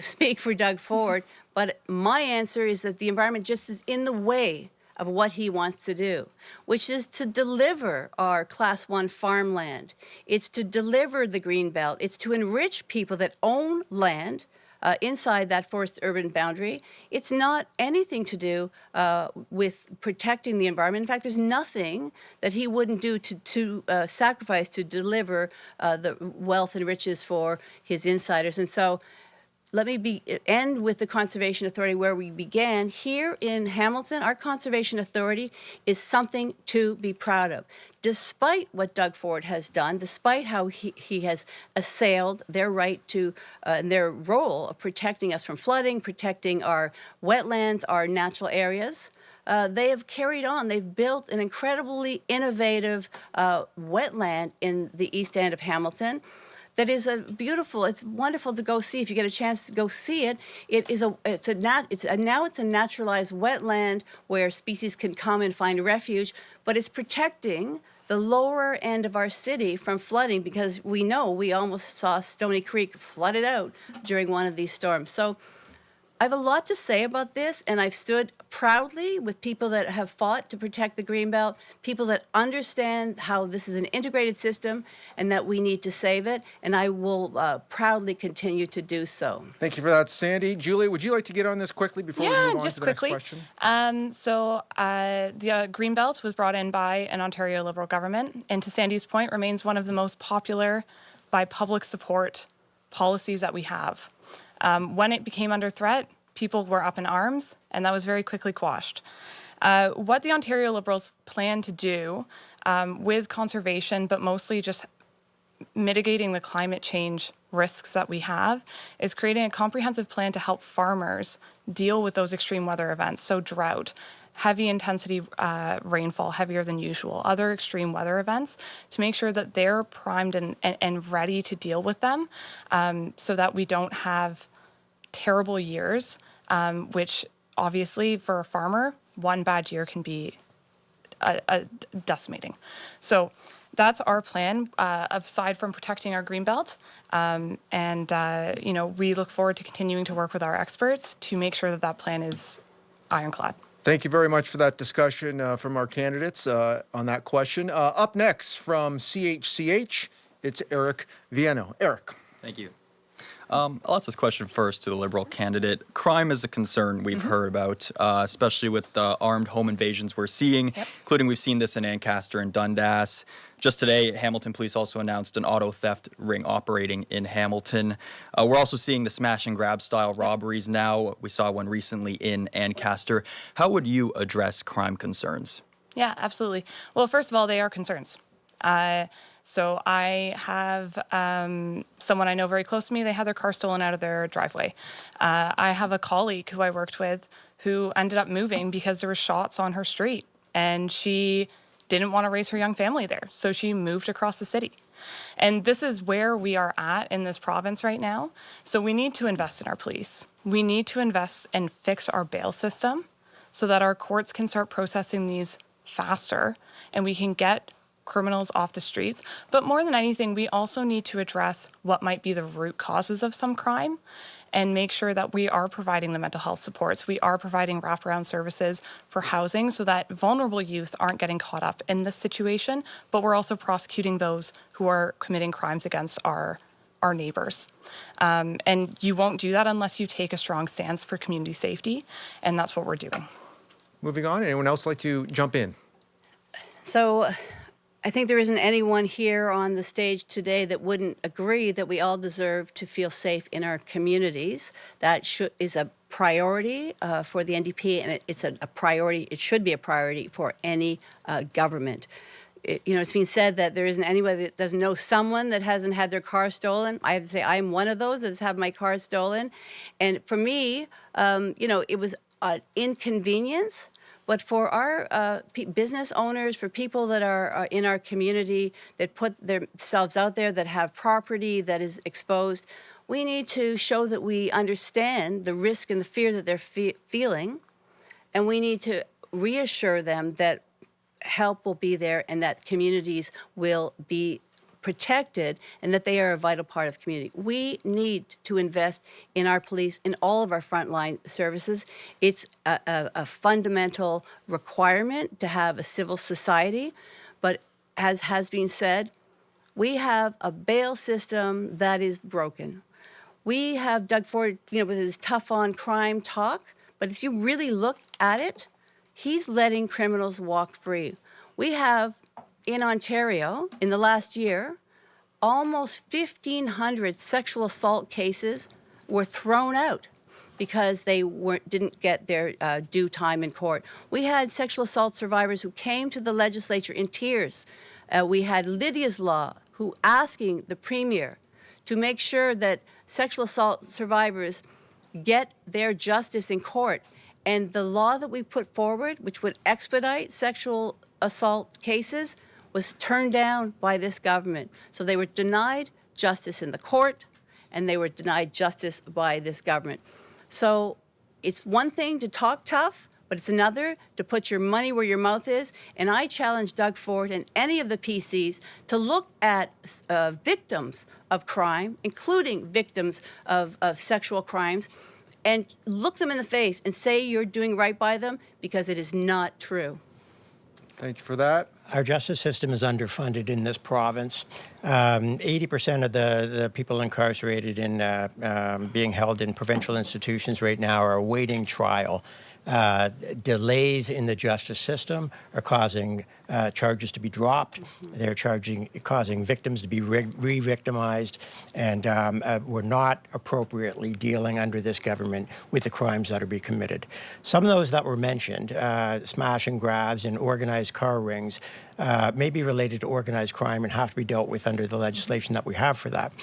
Speaker 8: speak for Doug Ford, but my answer is that the environment just is in the way of what he wants to do, which is to deliver our Class 1 farmland. It's to deliver the green belt. It's to enrich people that own land inside that forest urban boundary. It's not anything to do with protecting the environment. In fact, there's nothing that he wouldn't do to sacrifice to deliver the wealth and riches for his insiders. And so let me end with the Conservation Authority where we began. Here in Hamilton, our Conservation Authority is something to be proud of. Despite what Doug Ford has done, despite how he has assailed their right to and their role of protecting us from flooding, protecting our wetlands, our natural areas, they have carried on. They've built an incredibly innovative wetland in the East End of Hamilton. That is it's wonderful to go see. If you get a chance to go see it, now it's a naturalized wetland where species can come and find refuge, but it's protecting the lower end of our city from flooding because we almost saw Stony Creek flooded out during one of these storms. So I have a lot to say about this, and I've stood proudly with people that have fought to protect the Greenbelt, people that understand how this is an integrated system and that we need to save it, and I will proudly continue to do so.
Speaker 6: Thank you for that, Sandy. Julie, would you like to get on this quickly before we move on to the next question?
Speaker 7: The Greenbelt was brought in by an Ontario Liberal government, and to Sandy's point, remains one of the most popular by public support policies that we have. When it became under threat, people were up in arms, and that was very quickly quashed. What the Ontario Liberals plan to do with conservation, but mostly just mitigating the climate change risks that we have, is creating a comprehensive plan to help farmers deal with those extreme weather events, so drought, heavy intensity rainfall, heavier than usual, other extreme weather events, to make sure that they're primed and ready to deal with them so that we don't have terrible years, which obviously for a farmer, one bad year can be decimating. So that's our plan, aside from protecting our greenbelt. We look forward to continuing to work with our experts to make sure that plan is ironclad.
Speaker 6: Thank you very much for that discussion from our candidates on that question. Up next from CHCH, it's Eric Viano. Eric.
Speaker 11: Thank you. I'll ask this question first to the Liberal candidate. Crime is a concern we've heard about, especially with the armed home invasions we're seeing, including we've seen this in Ancaster and Dundas. Just today, Hamilton Police also announced an auto theft ring operating in Hamilton. We're also seeing the smash and grab style robberies now. We saw one recently in Ancaster. How would you address crime concerns?
Speaker 7: Yeah, absolutely. Well, first of all, they are concerns. So I have someone I know very close to me. They had their car stolen out of their driveway. I have a colleague who I worked with who ended up moving because there were shots on her street, and she didn't want to raise her young family there. So she moved across the city. And this is where we are at in this province right now. So we need to invest in our police. We need to invest and fix our bail system so that our courts can start processing these faster and we can get criminals off the streets. But more than anything, we also need to address what might be the root causes of some crime and make sure that we are providing the mental health supports. We are providing wraparound services for housing so that vulnerable youth aren't getting caught up in this situation, but we're also prosecuting those who are committing crimes against our neighbors. And you won't do that unless you take a strong stance for community safety, and that's what we're doing.
Speaker 6: Moving on, anyone else like to jump in? So
Speaker 8: I think there isn't anyone here on the stage today that wouldn't agree that we all deserve to feel safe in our communities. That is a priority for the NDP, and it's a priority. It should be a priority for any government. it's been said that there isn't anybody that doesn't know someone that hasn't had their car stolen. I have to say I'm one of those that's had my car stolen. And for me, it was an inconvenience. But for our business owners, for people that are in our community that put themselves out there, that have property that is exposed, we need to show that we understand the risk and the fear that they're feeling. And we need to reassure them that help will be there and that communities will be protected and that they are a vital part of the community. We need to invest in our police, in all of our frontline services. It's a fundamental requirement to have a civil society, but as has been said, we have a bail system that is broken. We have Doug Ford, with his tough on crime talk, but if you really look at it, he's letting criminals walk free. We have in Ontario, in the last year, almost 1,500 sexual assault cases were thrown out because they didn't get their due time in court. We had sexual assault survivors who came to the legislature in tears. We had Lydia's Law, who asking the Premier to make sure that sexual assault survivors get their justice in court. And the law that we put forward, which would expedite sexual assault cases, was turned down by this government. So they were denied justice in the court, and they were denied justice by this government. So it's one thing to talk tough, but it's another to put your money where your mouth is. And I challenge Doug Ford and any of the PCs to look at victims of crime, including victims of sexual crimes, and look them in the face and say you're doing right by them, because it is not true.
Speaker 6: Thank you for that.
Speaker 9: Our justice system is underfunded in this province. 80% of the people incarcerated in being held in provincial institutions right now are awaiting trial. Delays in the justice system are causing charges to be dropped. They're causing victims to be re-victimized, and we're not appropriately dealing under this government with the crimes that are being committed. Some of those that were mentioned, smash and grabs and organized car rings, may be related to organized crime and have to be dealt with under the legislation that we have for that.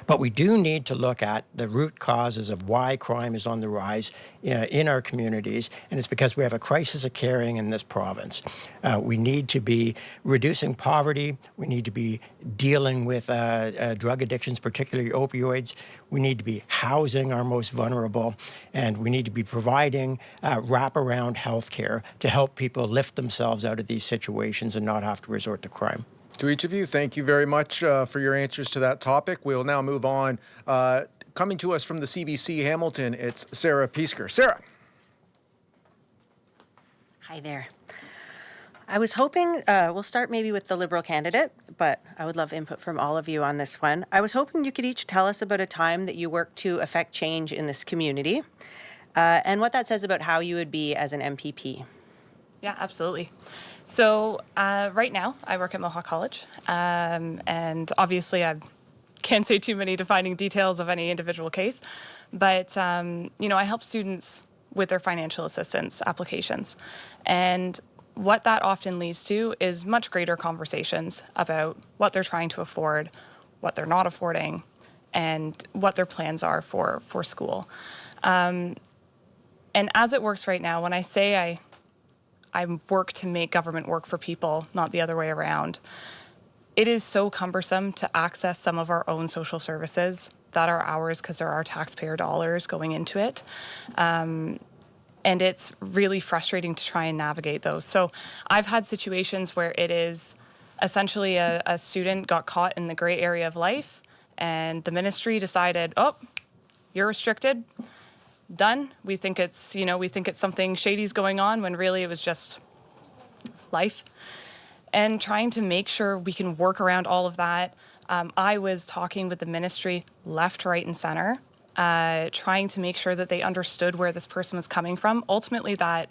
Speaker 9: But we do need to look at the root causes of why crime is on the rise in our communities, and it's because we have a crisis of caring in this province. We need to be reducing poverty. We need to be dealing with drug addictions, particularly opioids. We need to be housing our most vulnerable, and we need to be providing wraparound health care to help people lift themselves out of these situations and not have to resort to crime.
Speaker 6: To each of you, thank you very much for your answers to that topic. We'll now move on. Coming to us from the CBC Hamilton, it's Sarah Piesker. Sarah.
Speaker 12: Hi there. I was hoping, we'll start maybe with the Liberal candidate, but I would love input from all of you on this one. I was hoping you could each tell us about a time that you worked to affect change in this community, and what that says about how you would be as an MPP.
Speaker 7: Yeah, absolutely. So right now I work at Mohawk College, and obviously I can't say too many defining details of any individual case, but I help students with their financial assistance applications. And what that often leads to is much greater conversations about what they're trying to afford, what they're not affording, and what their plans are for school. And as it works right now, when I say I work to make government work for people, not the other way around, it is so cumbersome to access some of our own social services that are ours because there are taxpayer dollars going into it. And it's really frustrating to try and navigate those. So I've had situations where it is essentially a student got caught in the gray area of life, and the ministry decided, oh, you're restricted. Done. We think it's something shady's going on, when really it was just life. And trying to make sure we can work around all of that. I was talking with the ministry left, right, and center, trying to make sure that they understood where this person was coming from. Ultimately, that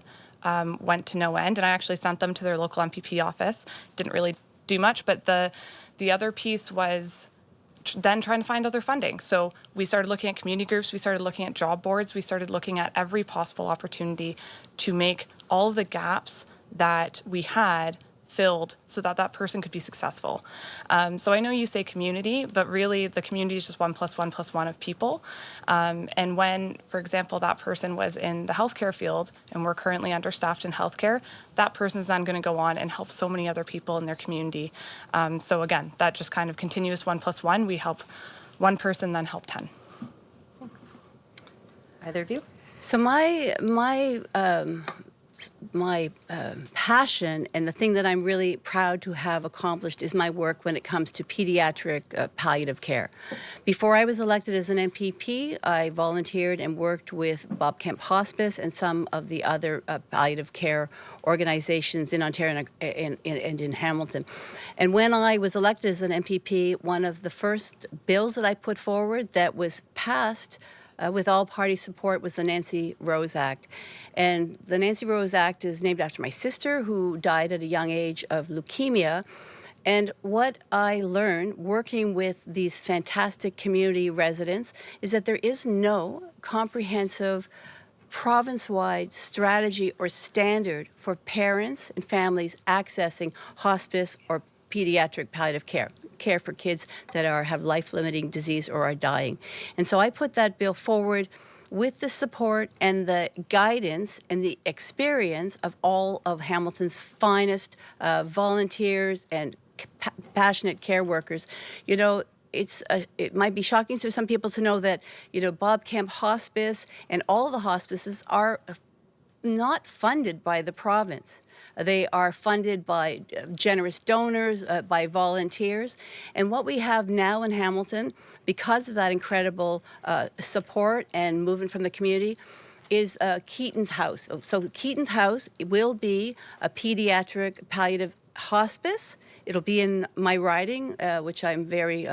Speaker 7: went to no end, and I actually sent them to their local MPP office. Didn't really do much, but the other piece was then trying to find other funding. So we started looking at community groups, we started looking at job boards, we started looking at every possible opportunity to make all of the gaps that we had filled so that that person could be successful. So I know you say community, but really the community is just 1 + 1 + 1 of people. And when, for example, that person was in the healthcare field and we're currently understaffed in healthcare, that person is then going to go on and help so many other people in their community. So again, that just kind of continuous 1 + 1. We help one person, then help 10.
Speaker 12: Either of you?
Speaker 8: So my passion and the thing that I'm really proud to have accomplished is my work when it comes to pediatric palliative care. Before I was elected as an MPP, I volunteered and worked with Bob Kemp Hospice and some of the other palliative care organizations in Ontario and in Hamilton. And when I was elected as an MPP, one of the first bills that I put forward that was passed with all party support was the Nancy Rose Act. And the Nancy Rose Act is named after my sister, who died at a young age of leukemia. And what I learned working with these fantastic community residents is that there is no comprehensive province-wide strategy or standard for parents and families accessing hospice or pediatric palliative care for kids that have life-limiting disease or are dying. And so I put that bill forward with the support and the guidance and the experience of all of Hamilton's finest volunteers and passionate care workers. You know, it might be shocking to some people to know that, you know, Bob Kemp Hospice and all the hospices are not funded by the province. They are funded by generous donors, by volunteers. And what we have now in Hamilton, because of that incredible support and movement from the community, is Keaton's House. So Keaton's House will be a pediatric palliative hospice. It'll be in my riding, which I'm very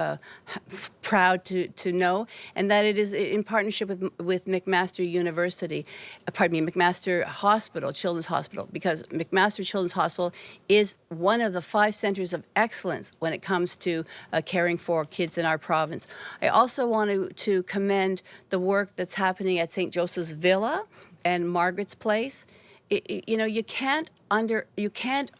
Speaker 8: proud to know, and that it is in partnership with McMaster University, McMaster Hospital, Children's Hospital, because McMaster Children's Hospital is one of the 5 centers of excellence when it comes to caring for kids in our province. I also want to commend the work that's happening at St. Joseph's Villa and Margaret's Place. You know, you can't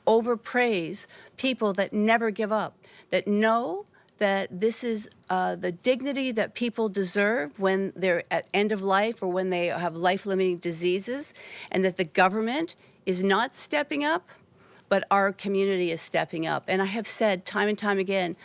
Speaker 8: overpraise people that never give up, that know that this is the dignity that people deserve when they're at end of life or when they have life-limiting diseases, and that the government is not stepping up, but our community is stepping up. And I have said time and time again,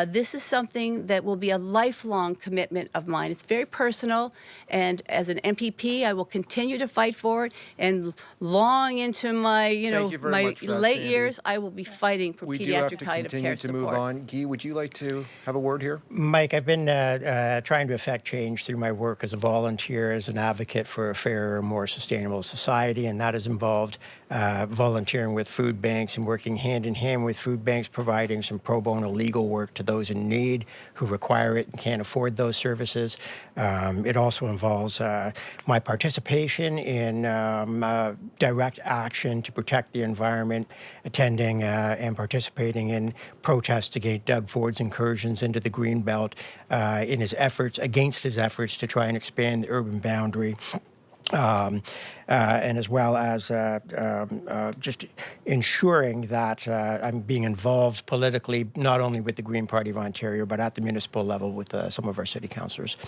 Speaker 8: this is something that will be a lifelong commitment of mine. It's very personal, and as an MPP, I will continue to fight for it. And long into my, my late years, I will be fighting for pediatric palliative care support. We do have to continue to move on.
Speaker 6: Guy, would you like to have a word here?
Speaker 9: Mike, I've been trying to affect change through my work as a volunteer, as an advocate for a fairer, more sustainable society, and that has involved volunteering with food banks and working hand in hand with food banks, providing some pro bono legal work to those in need who require it and can't afford those services. It also involves my participation in direct action to protect the environment, attending and participating in protests against Doug Ford's incursions into the Greenbelt in his efforts to try and expand the urban boundary. And as well as just ensuring that I'm being involved politically, not only with the Green Party of Ontario, but at the municipal level with some of our city councillors.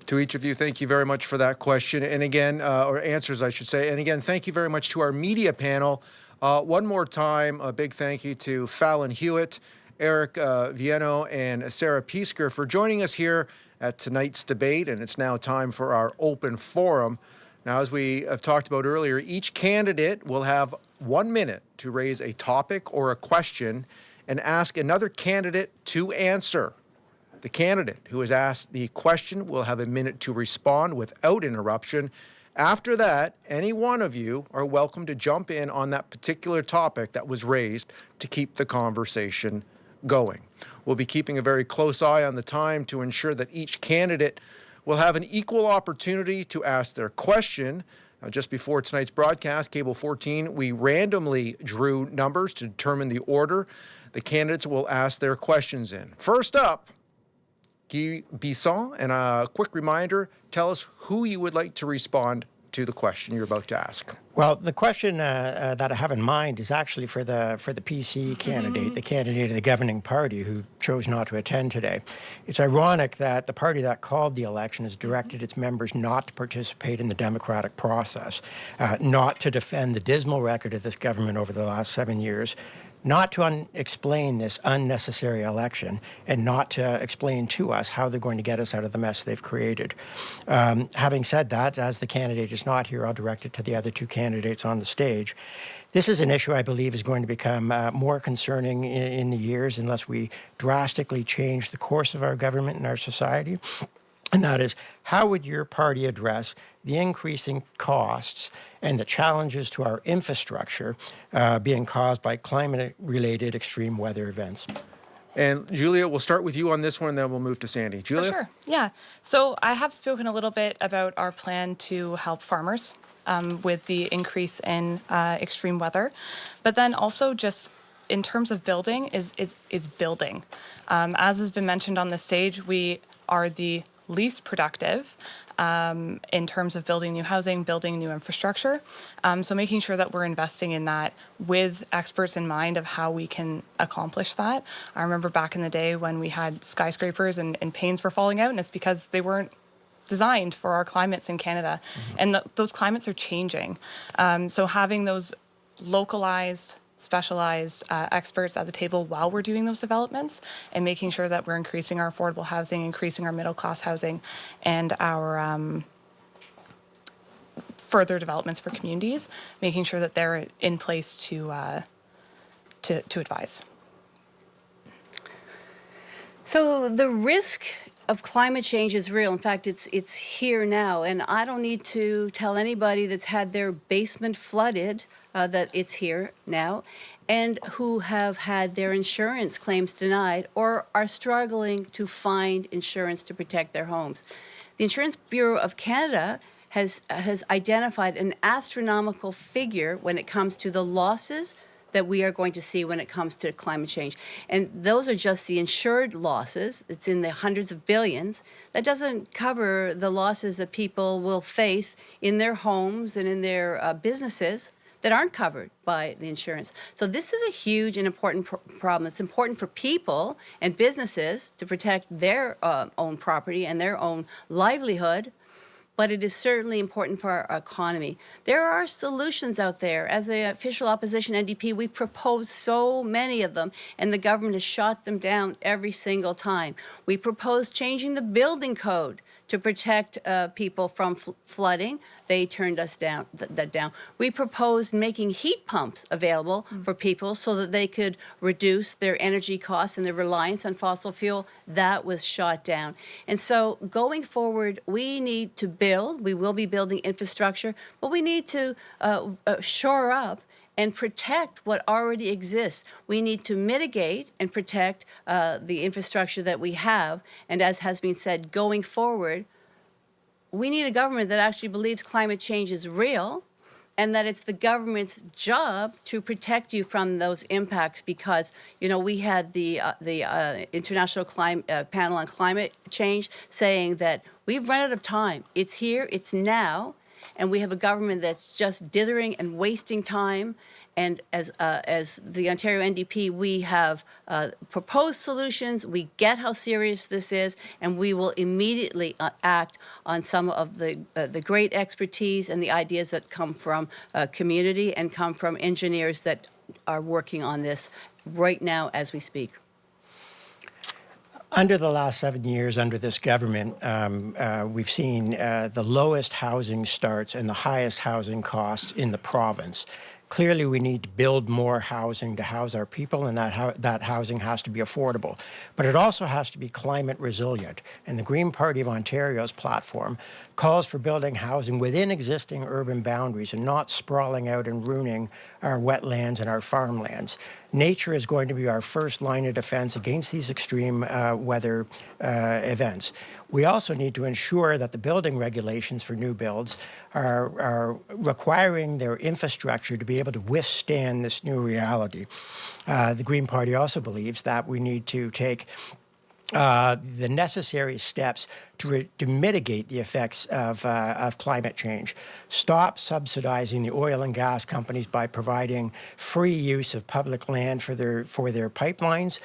Speaker 6: To each of you, thank you very much for that question. And again, or answers, I should say. And again, thank you very much to our media panel. One more time, a big thank you to Fallon Hewitt, Eric Vieno, and Sarah Piesker for joining us here at tonight's debate. And it's now time for our open forum. Now, as we have talked about earlier, each candidate will have 1 minute to raise a topic or a question and ask another candidate to answer. The candidate who has asked the question will have a minute to respond without interruption. After that, any one of you are welcome to jump in on that particular topic that was raised to keep the conversation going. We'll be keeping a very close eye on the time to ensure that each candidate will have an equal opportunity to ask their question. Just before tonight's broadcast, Cable 14, we randomly drew numbers to determine the order the candidates will ask their questions in. First up, Guy Bisson, and a quick reminder, tell us who you would like to respond to the question you're about to ask.
Speaker 9: Well, the question that I have in mind is actually for the PC candidate, the candidate of the governing party who chose not to attend today. It's ironic that the party that called the election has directed its members not to participate in the democratic process, not to defend the dismal record of this government over the last 7 years, not to explain this unnecessary election, and not to explain to us how they're going to get us out of the mess they've created. Having said that, as the candidate is not here, I'll direct it to the other two candidates on the stage. This is an issue I believe is going to become more concerning in the years unless we drastically change the course of our government and our society. And that is, how would your party address the increasing costs and the challenges to our infrastructure being caused by climate-related extreme weather events?
Speaker 6: And Julia, we'll start with you on this one, and then we'll move to Sandy. Julia?
Speaker 7: For sure, yeah. So I have spoken a little bit about our plan to help farmers with the increase in extreme weather, but then also just in terms of building is building. As has been mentioned on the stage, we are the least productive in terms of building new housing, building new infrastructure. So making sure that we're investing in that with experts in mind of how we can accomplish that. I remember back in the day when we had skyscrapers and panes were falling out, and it's because they weren't designed for our climates in Canada. And those climates are changing. So having those localized, specialized experts at the table while we're doing those developments and making sure that we're increasing our affordable housing, increasing our middle class housing, and our further developments for communities, making sure that they're in place to advise.
Speaker 8: So the risk of climate change is real. In fact, it's here now, and I don't need to tell anybody that's had their basement flooded that it's here now, and who have had their insurance claims denied or are struggling to find insurance to protect their homes. The Insurance Bureau of Canada has identified an astronomical figure when it comes to the losses that we are going to see when it comes to climate change. And those are just the insured losses. It's in the hundreds of billions. That doesn't cover the losses that people will face in their homes and in their businesses that aren't covered by the insurance. So this is a huge and important problem. It's important for people and businesses to protect their own property and their own livelihood, but it is certainly important for our economy. There are solutions out there. As the official opposition NDP, we proposed so many of them, and the government has shot them down every single time. We proposed changing the building code to protect people from flooding. They turned us down. We proposed making heat pumps available for people so that they could reduce their energy costs and their reliance on fossil fuel. That was shot down. And so going forward, we need to build. We will be building infrastructure, but we need to shore up and protect what already exists. We need to mitigate and protect the infrastructure that we have. And as has been said, going forward, we need a government that actually believes climate change is real and that it's the government's job to protect you from those impacts, because, you know, we had the International Panel on Climate Change saying that we've run out of time. It's here, it's now. And we have a government that's just dithering and wasting time. And as the Ontario NDP, we have proposed solutions. We get how serious this is, and we will immediately act on some of the great expertise and the ideas that come from community and come from engineers that are working on this right now as we speak.
Speaker 9: Under the last 7 years, under this government, we've seen the lowest housing starts and the highest housing costs in the province. Clearly, we need to build more housing to house our people, and that housing has to be affordable. But it also has to be climate resilient. And the Green Party of Ontario's platform calls for building housing within existing urban boundaries and not sprawling out and ruining our wetlands and our farmlands. Nature is going to be our first line of defense against these extreme weather events. We also need to ensure that the building regulations for new builds are requiring their infrastructure to be able to withstand this new reality. The Green Party also believes that we need to take the necessary steps to mitigate the effects of climate change. Stop subsidizing the oil and gas companies by providing free use of public land for their pipelines.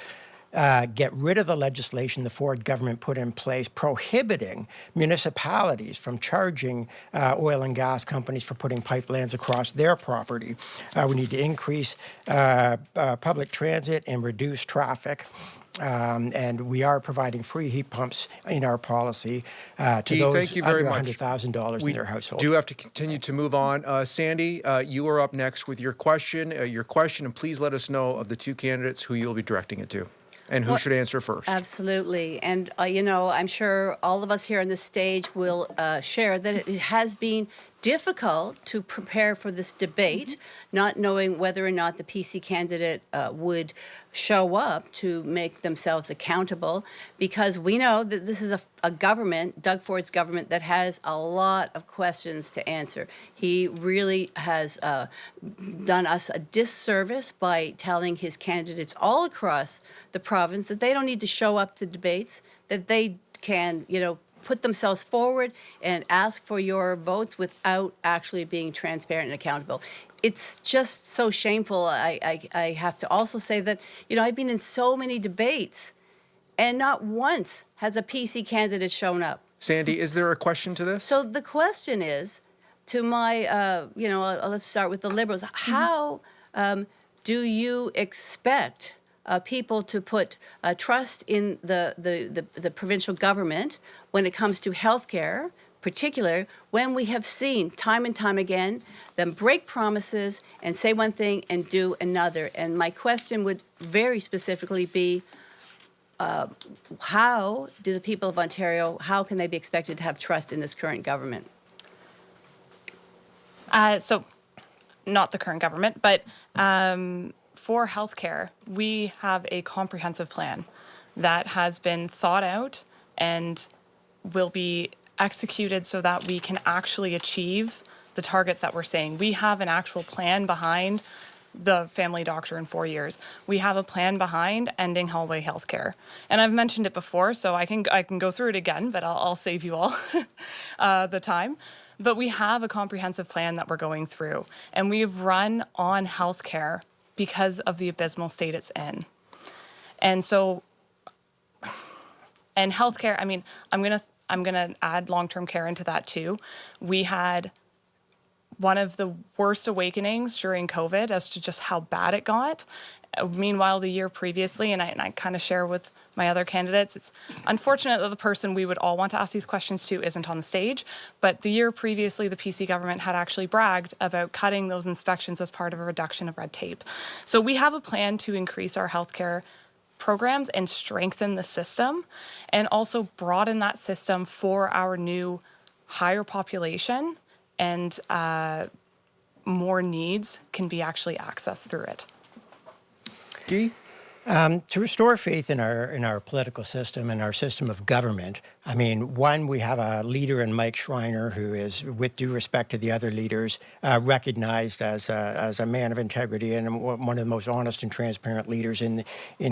Speaker 9: Get rid of the legislation the Ford government put in place prohibiting municipalities from charging oil and gas companies for putting pipelines across their property. We need to increase public transit and reduce traffic. And we are providing free heat pumps in our policy to those
Speaker 6: thank you very
Speaker 9: under
Speaker 6: much.
Speaker 9: $100,000 in their household.
Speaker 6: We do have to continue to move on. Sandy, you are up next with your question. And please let us know of the two candidates who you'll be directing it to. And who should answer first?
Speaker 8: Absolutely. And, I'm sure all of us here on this stage will share that it has been difficult to prepare for this debate, not knowing whether or not the PC candidate would show up to make themselves accountable, because we know that this is a government, Doug Ford's government, that has a lot of questions to answer. He really has done us a disservice by telling his candidates all across the province that they don't need to show up to debates, that they can, put themselves forward and ask for your votes without actually being transparent and accountable. It's just so shameful. I have to also say that, I've been in so many debates and not once has a PC candidate shown up.
Speaker 6: Sandy, is there a question to this?
Speaker 8: So the question is, to my, let's start with the Liberals. How do you expect people to put trust in the provincial government when it comes to healthcare, particular when we have seen time and time again them break promises and say one thing and do another? And my question would very specifically be, how do the people of Ontario, how can they be expected to have trust in this current government?
Speaker 7: So, not the current government, but for healthcare, we have a comprehensive plan that has been thought out and will be executed so that we can actually achieve the targets that we're saying. We have an actual plan behind the family doctor in 4 years. We have a plan behind ending hallway healthcare. And I've mentioned it before, so I can go through it again, but I'll save you all the time. But we have a comprehensive plan that we're going through, and we've run on healthcare because of the abysmal state it's in. And so, and healthcare, I mean, I'm gonna add long-term care into that too. We had one of the worst awakenings during COVID as to just how bad it got. Meanwhile, the year previously, and I kind of share with my other candidates, it's unfortunate that the person we would all want to ask these questions to isn't on the stage, but the year previously, the PC government had actually bragged about cutting those inspections as part of a reduction of red tape. So we have a plan to increase our healthcare programs and strengthen the system, and also broaden that system for our new higher population, and more needs can be actually accessed through it.
Speaker 6: Guy?
Speaker 9: To restore faith in our political system and our system of government, I mean, one, we have a leader in Mike Schreiner who is, with due respect to the other leaders, recognized as a man of integrity and one of the most honest and transparent leaders in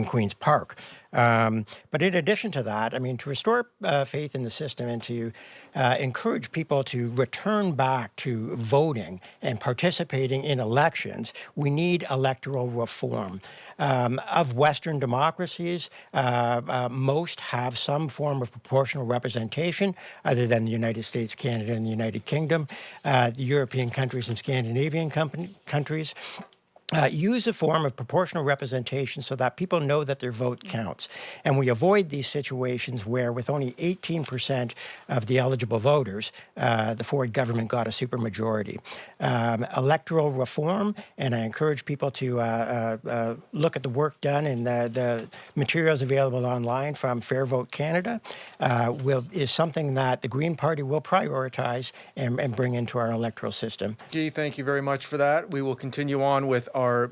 Speaker 9: Queen's Park. But in addition to that, I mean, to restore faith in the system and to encourage people to return back to voting and participating in elections, we need electoral reform. Of Western democracies, most have some form of proportional representation, other than the United States, Canada, and the United Kingdom. The European countries and Scandinavian countries use a form of proportional representation so that people know that their vote counts. And we avoid these situations where, with only 18% of the eligible voters, the Ford government got a supermajority. Electoral reform, and I encourage people to look at the work done and the materials available online from Fair Vote Canada, is something that the Green Party will prioritize and bring into our electoral system.
Speaker 6: Guy, thank you very much for that. We will continue on with our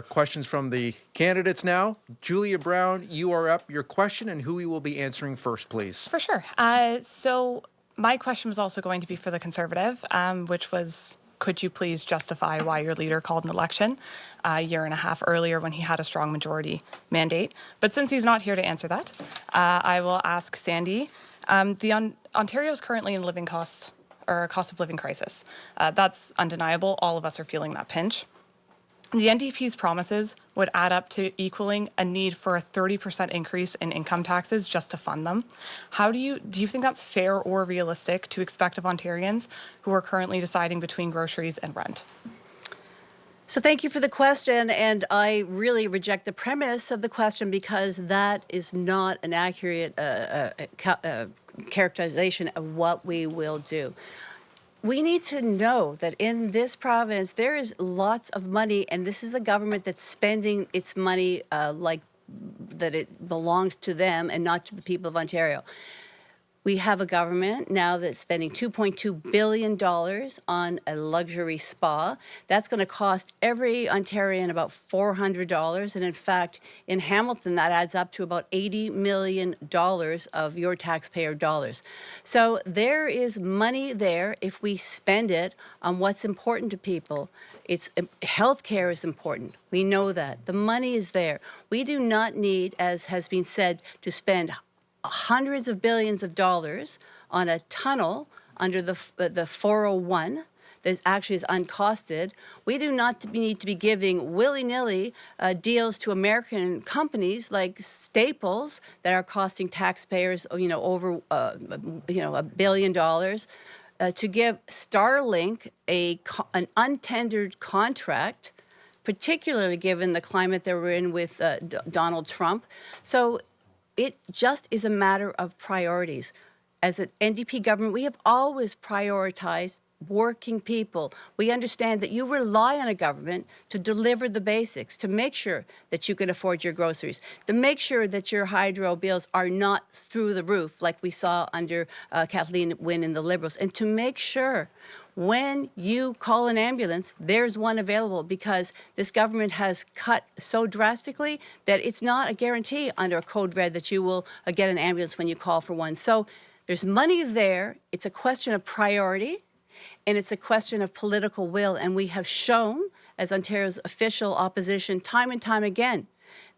Speaker 6: questions from the candidates now. Julia Brown, you are up. Your question and who we will be answering first, please.
Speaker 7: For sure. So my question was also going to be for the Conservative, which was could you please justify why your leader called an election a year and a half earlier when he had a strong majority mandate? But since he's not here to answer that, I will ask Sandy. Ontario is currently in cost of living crisis. That's undeniable. All of us are feeling that pinch. The NDP's promises would add up to equaling a need for a 30% increase in income taxes just to fund them. Do you think that's fair or realistic to expect of Ontarians who are currently deciding between groceries and rent?
Speaker 8: So thank you for the question, and I really reject the premise of the question because that is not an accurate characterization of what we will do. We need to know that in this province, there is lots of money, and this is the government that's spending its money like that it belongs to them and not to the people of Ontario. We have a government now that's spending $2.2 billion on a luxury spa. That's going to cost every Ontarian about $400. And in fact, in Hamilton, that adds up to about $80 million of your taxpayer dollars. So there is money there if we spend it on what's important to people. Healthcare is important. We know that. The money is there. We do not need, as has been said, to spend hundreds of billions of dollars on a tunnel under the 401 that actually is uncosted. We do not need to be giving willy-nilly deals to American companies like Staples that are costing taxpayers, over $1 billion. To give Starlink an untendered contract, particularly given the climate that we're in with Donald Trump. So it just is a matter of priorities. As an NDP government, we have always prioritized working people. We understand that you rely on a government to deliver the basics, to make sure that you can afford your groceries, to make sure that your hydro bills are not through the roof like we saw under Kathleen Wynne and the Liberals, and to make sure when you call an ambulance, there's one available, because this government has cut so drastically that it's not a guarantee under Code Red that you will get an ambulance when you call for one. So there's money there. It's a question of priority, and it's a question of political will. And we have shown, as Ontario's official opposition, time and time again,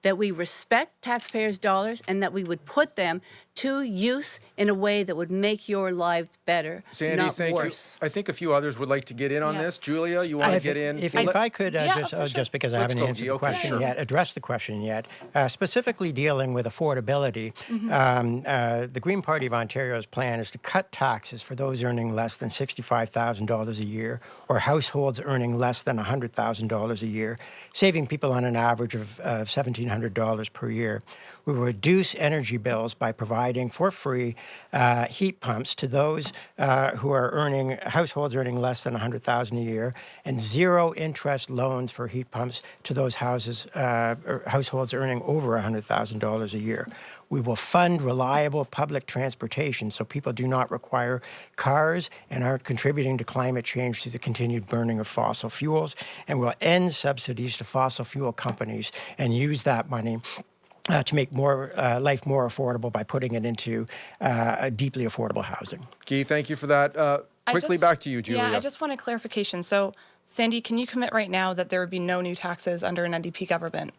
Speaker 8: that we respect taxpayers' dollars and that we would put them to use in a way that would make your life better,
Speaker 6: Sandy,
Speaker 8: not
Speaker 6: thank
Speaker 8: worse.
Speaker 6: you. I think a few others would like to get in on this. Julia, you want to get in?
Speaker 9: If I could just because I haven't answered the question yet, address the question yet, specifically dealing with affordability, the Green Party of Ontario's plan is to cut taxes for those earning less than $65,000 a year or households earning less than $100,000 a year, saving people on an average of $1,700 per year. We will reduce energy bills by providing for free heat pumps to those who are households earning less than $100,000 a year, and zero interest loans for heat pumps to those households earning over $100,000 a year. We will fund reliable public transportation so people do not require cars and aren't contributing to climate change through the continued burning of fossil fuels. And we'll end subsidies to fossil fuel companies and use that money to make life more affordable by putting it into deeply affordable housing.
Speaker 6: Guy, thank you for that. Quickly back to you, Julia.
Speaker 7: Yeah, I just want a clarification. So, Sandy, can you commit right now that there would be no new taxes under an NDP government?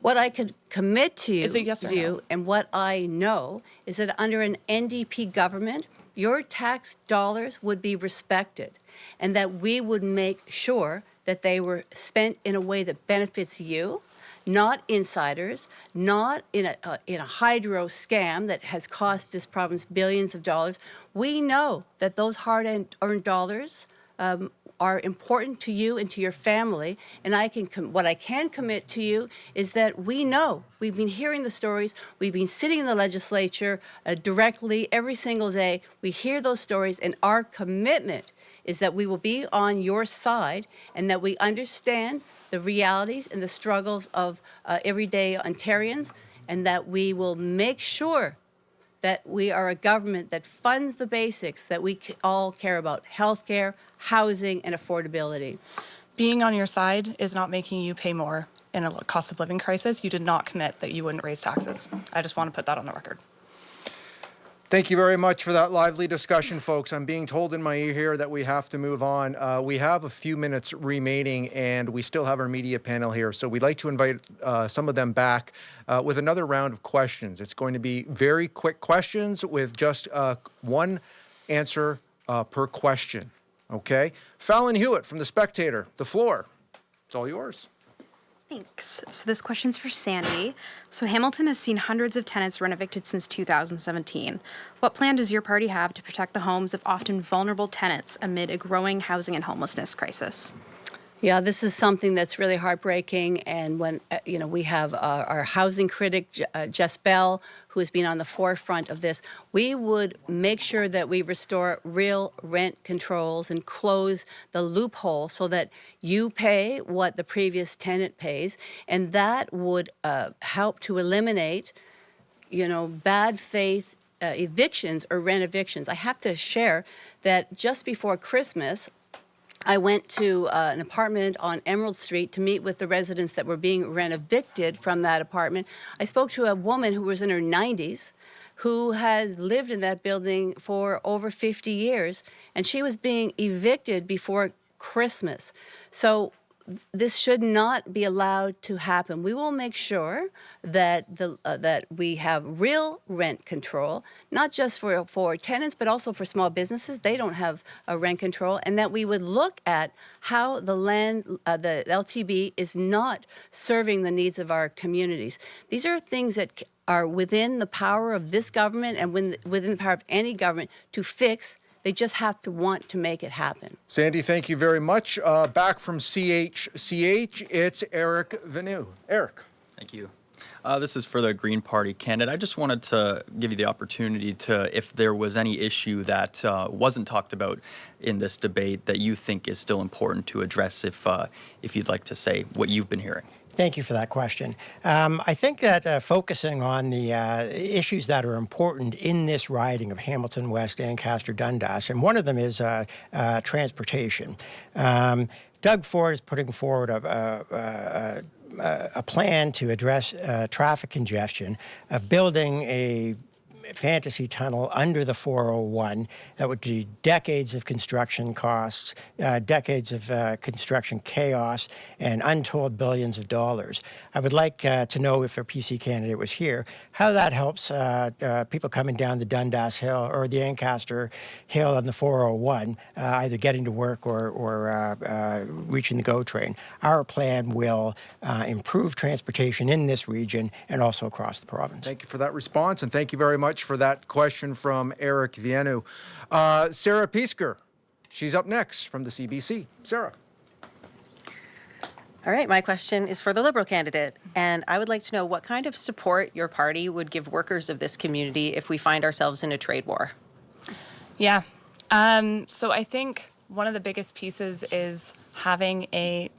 Speaker 8: What I could commit to you,
Speaker 7: Is it yes or no?
Speaker 8: And what I know is that under an NDP government, your tax dollars would be respected, and that we would make sure that they were spent in a way that benefits you, not insiders, not in a hydro scam that has cost this province billions of dollars. We know that those hard-earned dollars are important to you and to your family, and what I can commit to you is that we know, we've been hearing the stories, we've been sitting in the legislature directly every single day, we hear those stories, and our commitment is that we will be on your side and that we understand the realities and the struggles of everyday Ontarians, and that we will make sure that we are a government that funds the basics that we all care about: healthcare, housing, and affordability.
Speaker 7: Being on your side is not making you pay more in a cost of living crisis. You did not commit that you wouldn't raise taxes. I just want to put that on the record.
Speaker 6: Thank you very much for that lively discussion, folks. I'm being told in my ear here that we have to move on. We have a few minutes remaining, and we still have our media panel here. So we'd like to invite some of them back with another round of questions. It's going to be very quick questions with just one answer per question. Okay? Fallon Hewitt from The Spectator, the floor. It's all yours.
Speaker 10: Thanks. So this question's for Sandy. So Hamilton has seen hundreds of tenants rent evicted since 2017. What plan does your party have to protect the homes of often vulnerable tenants amid a growing housing and homelessness crisis?
Speaker 8: Yeah, this is something that's really heartbreaking. And when, we have our housing critic, Jess Bell, who has been on the forefront of this, we would make sure that we restore real rent controls and close the loophole so that you pay what the previous tenant pays. And that would help to eliminate, bad faith evictions or rent evictions. I have to share that just before Christmas, I went to an apartment on Emerald Street to meet with the residents that were being rent evicted from that apartment. I spoke to a woman who was in her 90s who has lived in that building for over 50 years, and she was being evicted before Christmas. So this should not be allowed to happen. We will make sure that that we have real rent control, not just for tenants, but also for small businesses. They don't have a rent control, and that we would look at how the LTB is not serving the needs of our communities. These are things that are within the power of this government and within the power of any government to fix. They just have to want to make it happen.
Speaker 6: Sandy, thank you very much. Back from CHCH, it's Eric Venu. Eric.
Speaker 11: Thank you. This is for the Green Party candidate. I just wanted to give you the opportunity to, if there was any issue that wasn't talked about in this debate that you think is still important to address, if you'd like to say what you've been hearing.
Speaker 9: Thank you for that question. I think that focusing on the issues that are important in this riding of Hamilton West-Ancaster-Dundas, and one of them is transportation. Doug Ford is putting forward a plan to address traffic congestion of building a fantasy tunnel under the 401 that would be decades of construction costs, decades of construction chaos, and untold billions of dollars. I would like to know, if a PC candidate was here, how that helps people coming down the Dundas Hill or the Ancaster Hill on the 401, either getting to work or reaching the GO train. Our plan will improve transportation in this region and also across the province.
Speaker 6: Thank you for that response, and thank you very much for that question from Eric Vienu. Sarah Piesker, she's up next from the CBC. Sarah.
Speaker 12: All right, my question is for the Liberal candidate, and I would like to know what kind of support your party would give workers of this community if we find ourselves in a trade war.
Speaker 7: Yeah. So I think one of the biggest pieces is having a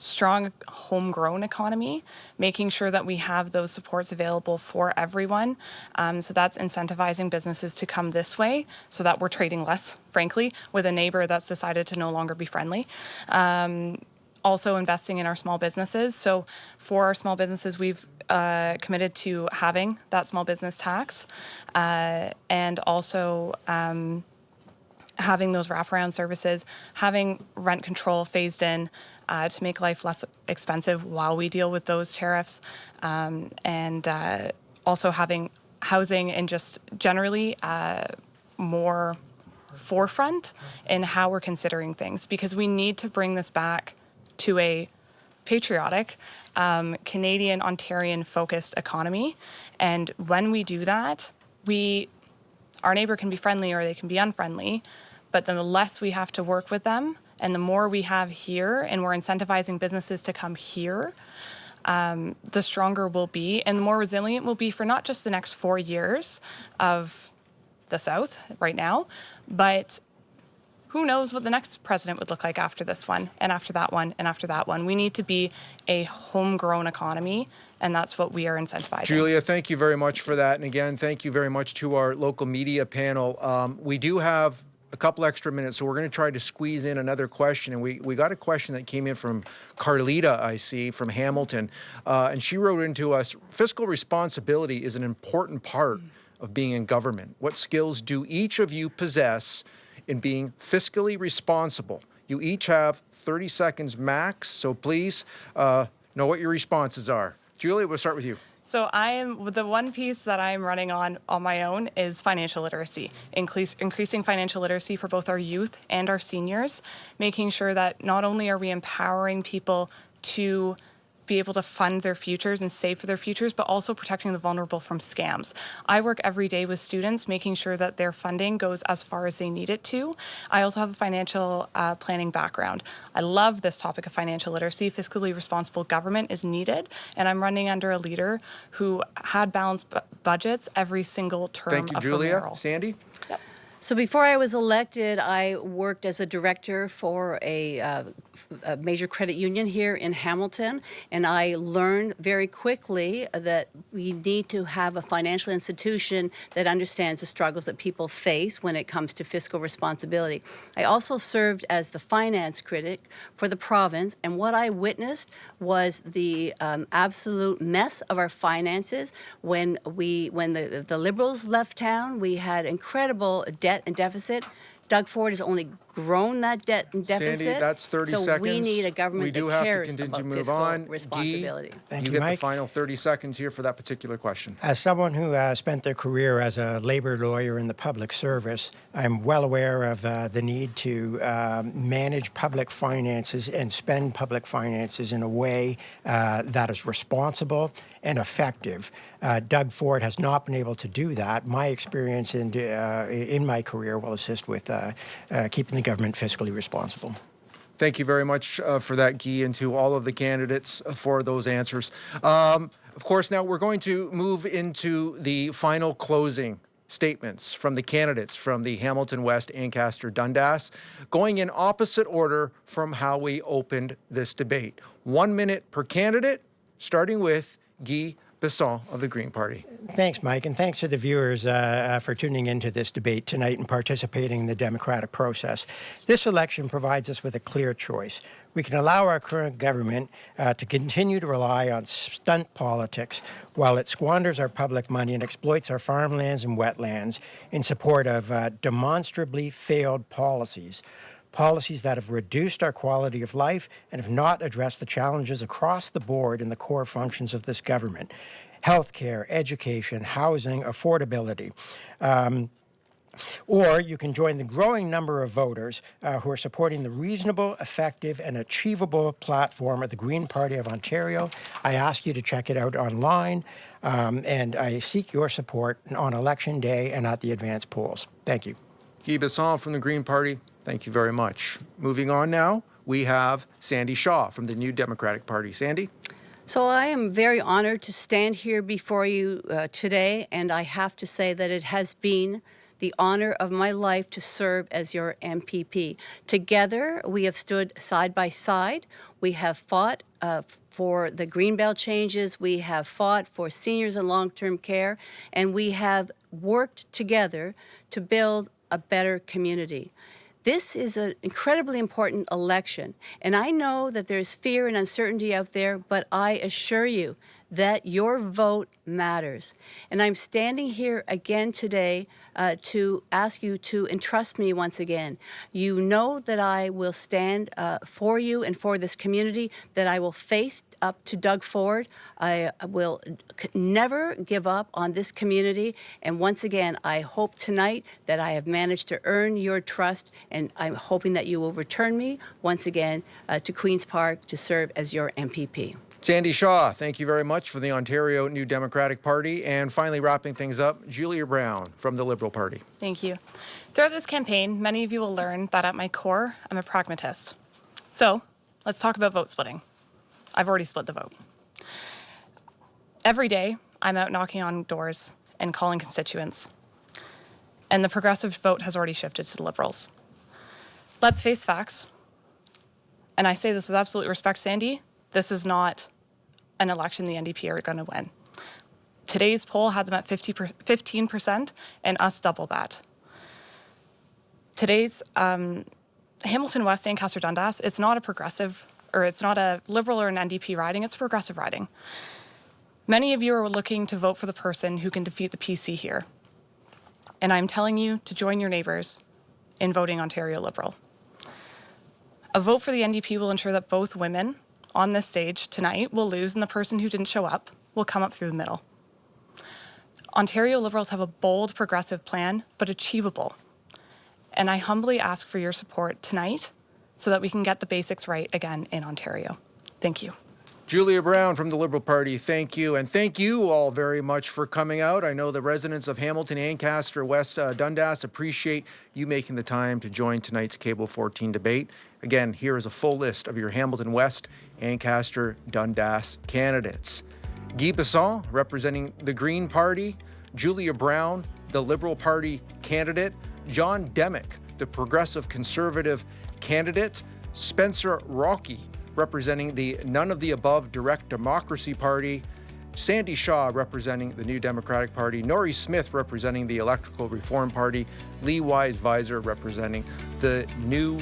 Speaker 7: strong homegrown economy, making sure that we have those supports available for everyone. So that's incentivizing businesses to come this way so that we're trading less, frankly, with a neighbor that's decided to no longer be friendly. Also investing in our small businesses. So for our small businesses, we've committed to having that small business tax and also having those wraparound services, having rent control phased in to make life less expensive while we deal with those tariffs, and also having housing and just generally more forefront in how we're considering things, because we need to bring this back to a patriotic, Canadian, Ontarian-focused economy. And when we do that, our neighbor can be friendly or they can be unfriendly, but then the less we have to work with them and the more we have here and we're incentivizing businesses to come here, the stronger we'll be and the more resilient we'll be for not just the next 4 years of the South right now, but who knows what the next president would look like after this one and after that one and after that one. We need to be a homegrown economy, and that's what we are incentivizing.
Speaker 6: Julia, thank you very much for that. And again, thank you very much to our local media panel. We do have a couple extra minutes, so we're going to try to squeeze in another question. And we got a question that came in from Carlita, I see, from Hamilton. And she wrote into us, fiscal responsibility is an important part of being in government? What skills do each of you possess in being fiscally responsible? You each have 30 seconds max, so please know what your responses are. Julia, we'll start with you.
Speaker 7: So the one piece that I'm running on my own is financial literacy, increasing financial literacy for both our youth and our seniors, making sure that not only are we empowering people to be able to fund their futures and save for their futures, but also protecting the vulnerable from scams. I work every day with students, making sure that their funding goes as far as they need it to. I also have a financial planning background. I love this topic of financial literacy. Fiscally responsible government is needed, and I'm running under a leader who had balanced budgets every single term
Speaker 6: Thank you,
Speaker 7: of
Speaker 6: Julia.
Speaker 7: her mayoral.
Speaker 6: Sandy?
Speaker 7: Yep.
Speaker 8: So before I was elected, I worked as a director for a major credit union here in Hamilton, and I learned very quickly that we need to have a financial institution that understands the struggles that people face when it comes to fiscal responsibility. I also served as the finance critic for the province, and what I witnessed was the absolute mess of our finances. When the Liberals left town, we had incredible debt and deficit. Doug Ford has only grown that debt and deficit.
Speaker 6: Sandy, that's 30
Speaker 8: so
Speaker 6: seconds.
Speaker 8: we need a government that cares about
Speaker 6: move
Speaker 8: fiscal
Speaker 6: on.
Speaker 8: responsibility.
Speaker 9: Thank
Speaker 6: you
Speaker 9: you,
Speaker 6: get
Speaker 9: Mike.
Speaker 6: the final 30 seconds here for that particular question.
Speaker 9: As someone who spent their career as a labor lawyer in the public service, I'm well aware of the need to manage public finances and spend public finances in a way that is responsible and effective. Doug Ford has not been able to do that. My experience in my career will assist with keeping the government fiscally responsible.
Speaker 6: Thank you very much for that, Guy, and to all of the candidates for those answers. Of course, now we're going to move into the final closing statements from the candidates from the Hamilton West-Ancaster-Dundas, going in opposite order from how we opened this debate. 1 minute per candidate, starting with Guy Besson of the Green Party.
Speaker 9: Thanks, Mike, and thanks to the viewers for tuning into this debate tonight and participating in the democratic process. This election provides us with a clear choice. We can allow our current government to continue to rely on stunt politics while it squanders our public money and exploits our farmlands and wetlands in support of demonstrably failed policies. Policies that have reduced our quality of life and have not addressed the challenges across the board in the core functions of this government: healthcare, education, housing, affordability. Or you can join the growing number of voters who are supporting the reasonable, effective, and achievable platform of the Green Party of Ontario. I ask you to check it out online, and I seek your support on Election Day and at the advanced polls. Thank you.
Speaker 6: Guy Besson from the Green Party, thank you very much. Moving on now, we have Sandy Shaw from the New Democratic Party. Sandy?
Speaker 8: So I am very honored to stand here before you today, and I have to say that it has been the honor of my life to serve as your MPP. Together, we have stood side by side. We have fought for the Greenbelt changes. We have fought for seniors and long-term care, and we have worked together to build a better community. This is an incredibly important election, and I know that there's fear and uncertainty out there, but I assure you that your vote matters. And I'm standing here again today to ask you to entrust me once again. You know that I will stand for you and for this community, that I will face up to Doug Ford. I will never give up on this community. And once again, I hope tonight that I have managed to earn your trust, and I'm hoping that you will return me once again to Queen's Park to serve as your MPP.
Speaker 6: Sandy Shaw, thank you very much for the Ontario New Democratic Party. And finally, wrapping things up, Julia Brown from the Liberal Party.
Speaker 7: Thank you. Throughout this campaign, many of you will learn that at my core, I'm a pragmatist. So let's talk about vote splitting. I've already split the vote. Every day, I'm out knocking on doors and calling constituents. And the progressive vote has already shifted to the Liberals. Let's face facts. And I say this with absolute respect, Sandy. This is not an election the NDP are going to win. Today's poll had them at 15% and us double that. Today's Hamilton West-Ancaster-Dundas, it's not a progressive, or it's not a Liberal or an NDP riding, it's a progressive riding. Many of you are looking to vote for the person who can defeat the PC here. And I'm telling you to join your neighbours in voting Ontario Liberal. A vote for the NDP will ensure that both women on this stage tonight will lose and the person who didn't show up will come up through the middle. Ontario Liberals have a bold, progressive plan, but achievable. And I humbly ask for your support tonight so that we can get the basics right again in Ontario. Thank you.
Speaker 6: Julia Brown from the Liberal Party, thank you. And thank you all very much for coming out. I know the residents of Hamilton, Ancaster, West-Dundas appreciate you making the time to join tonight's Cable 14 debate. Again, here is a full list of your Hamilton West, Ancaster-Dundas candidates. Guy Bisson, representing the Green Party. Julia Brown, the Liberal Party candidate. John Demick, the Progressive Conservative candidate. Spencer Rocky, representing the None of the Above Direct Democracy Party. Sandy Shaw, representing the New Democratic Party. Norrie Smith, representing the Electrical Reform Party. Lee Wise-Visor, representing the New...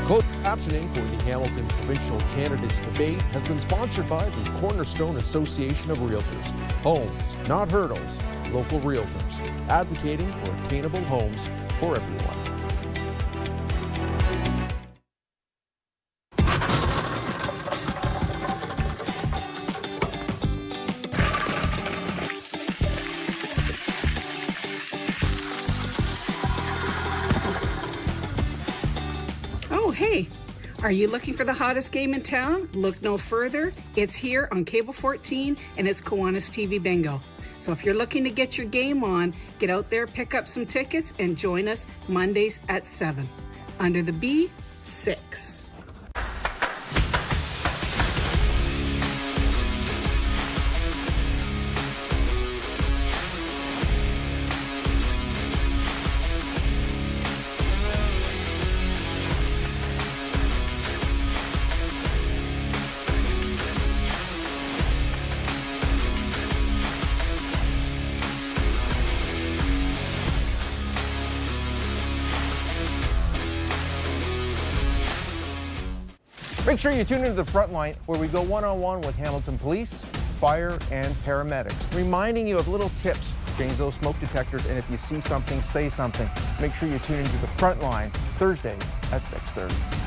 Speaker 15: Closed captioning for the Hamilton Provincial Candidates Debate has been sponsored by the Cornerstone Association of Realtors. Homes, not hurdles. Local realtors advocating for attainable homes for everyone.
Speaker 2: Oh, hey. Are you looking for the hottest game in town? Look no further. It's here on Cable 14 and it's Kiwanis TV Bingo. So if you're looking to get your game on, get out there, pick up some tickets, and join us Mondays at 7. Under the B6.
Speaker 6: Make sure you tune into the Frontline, where we go one-on-one with Hamilton Police, Fire, and paramedics, reminding you of little tips to change those smoke detectors, and if you see something, say something. Make sure you tune into the Frontline, Thursdays at 6:30.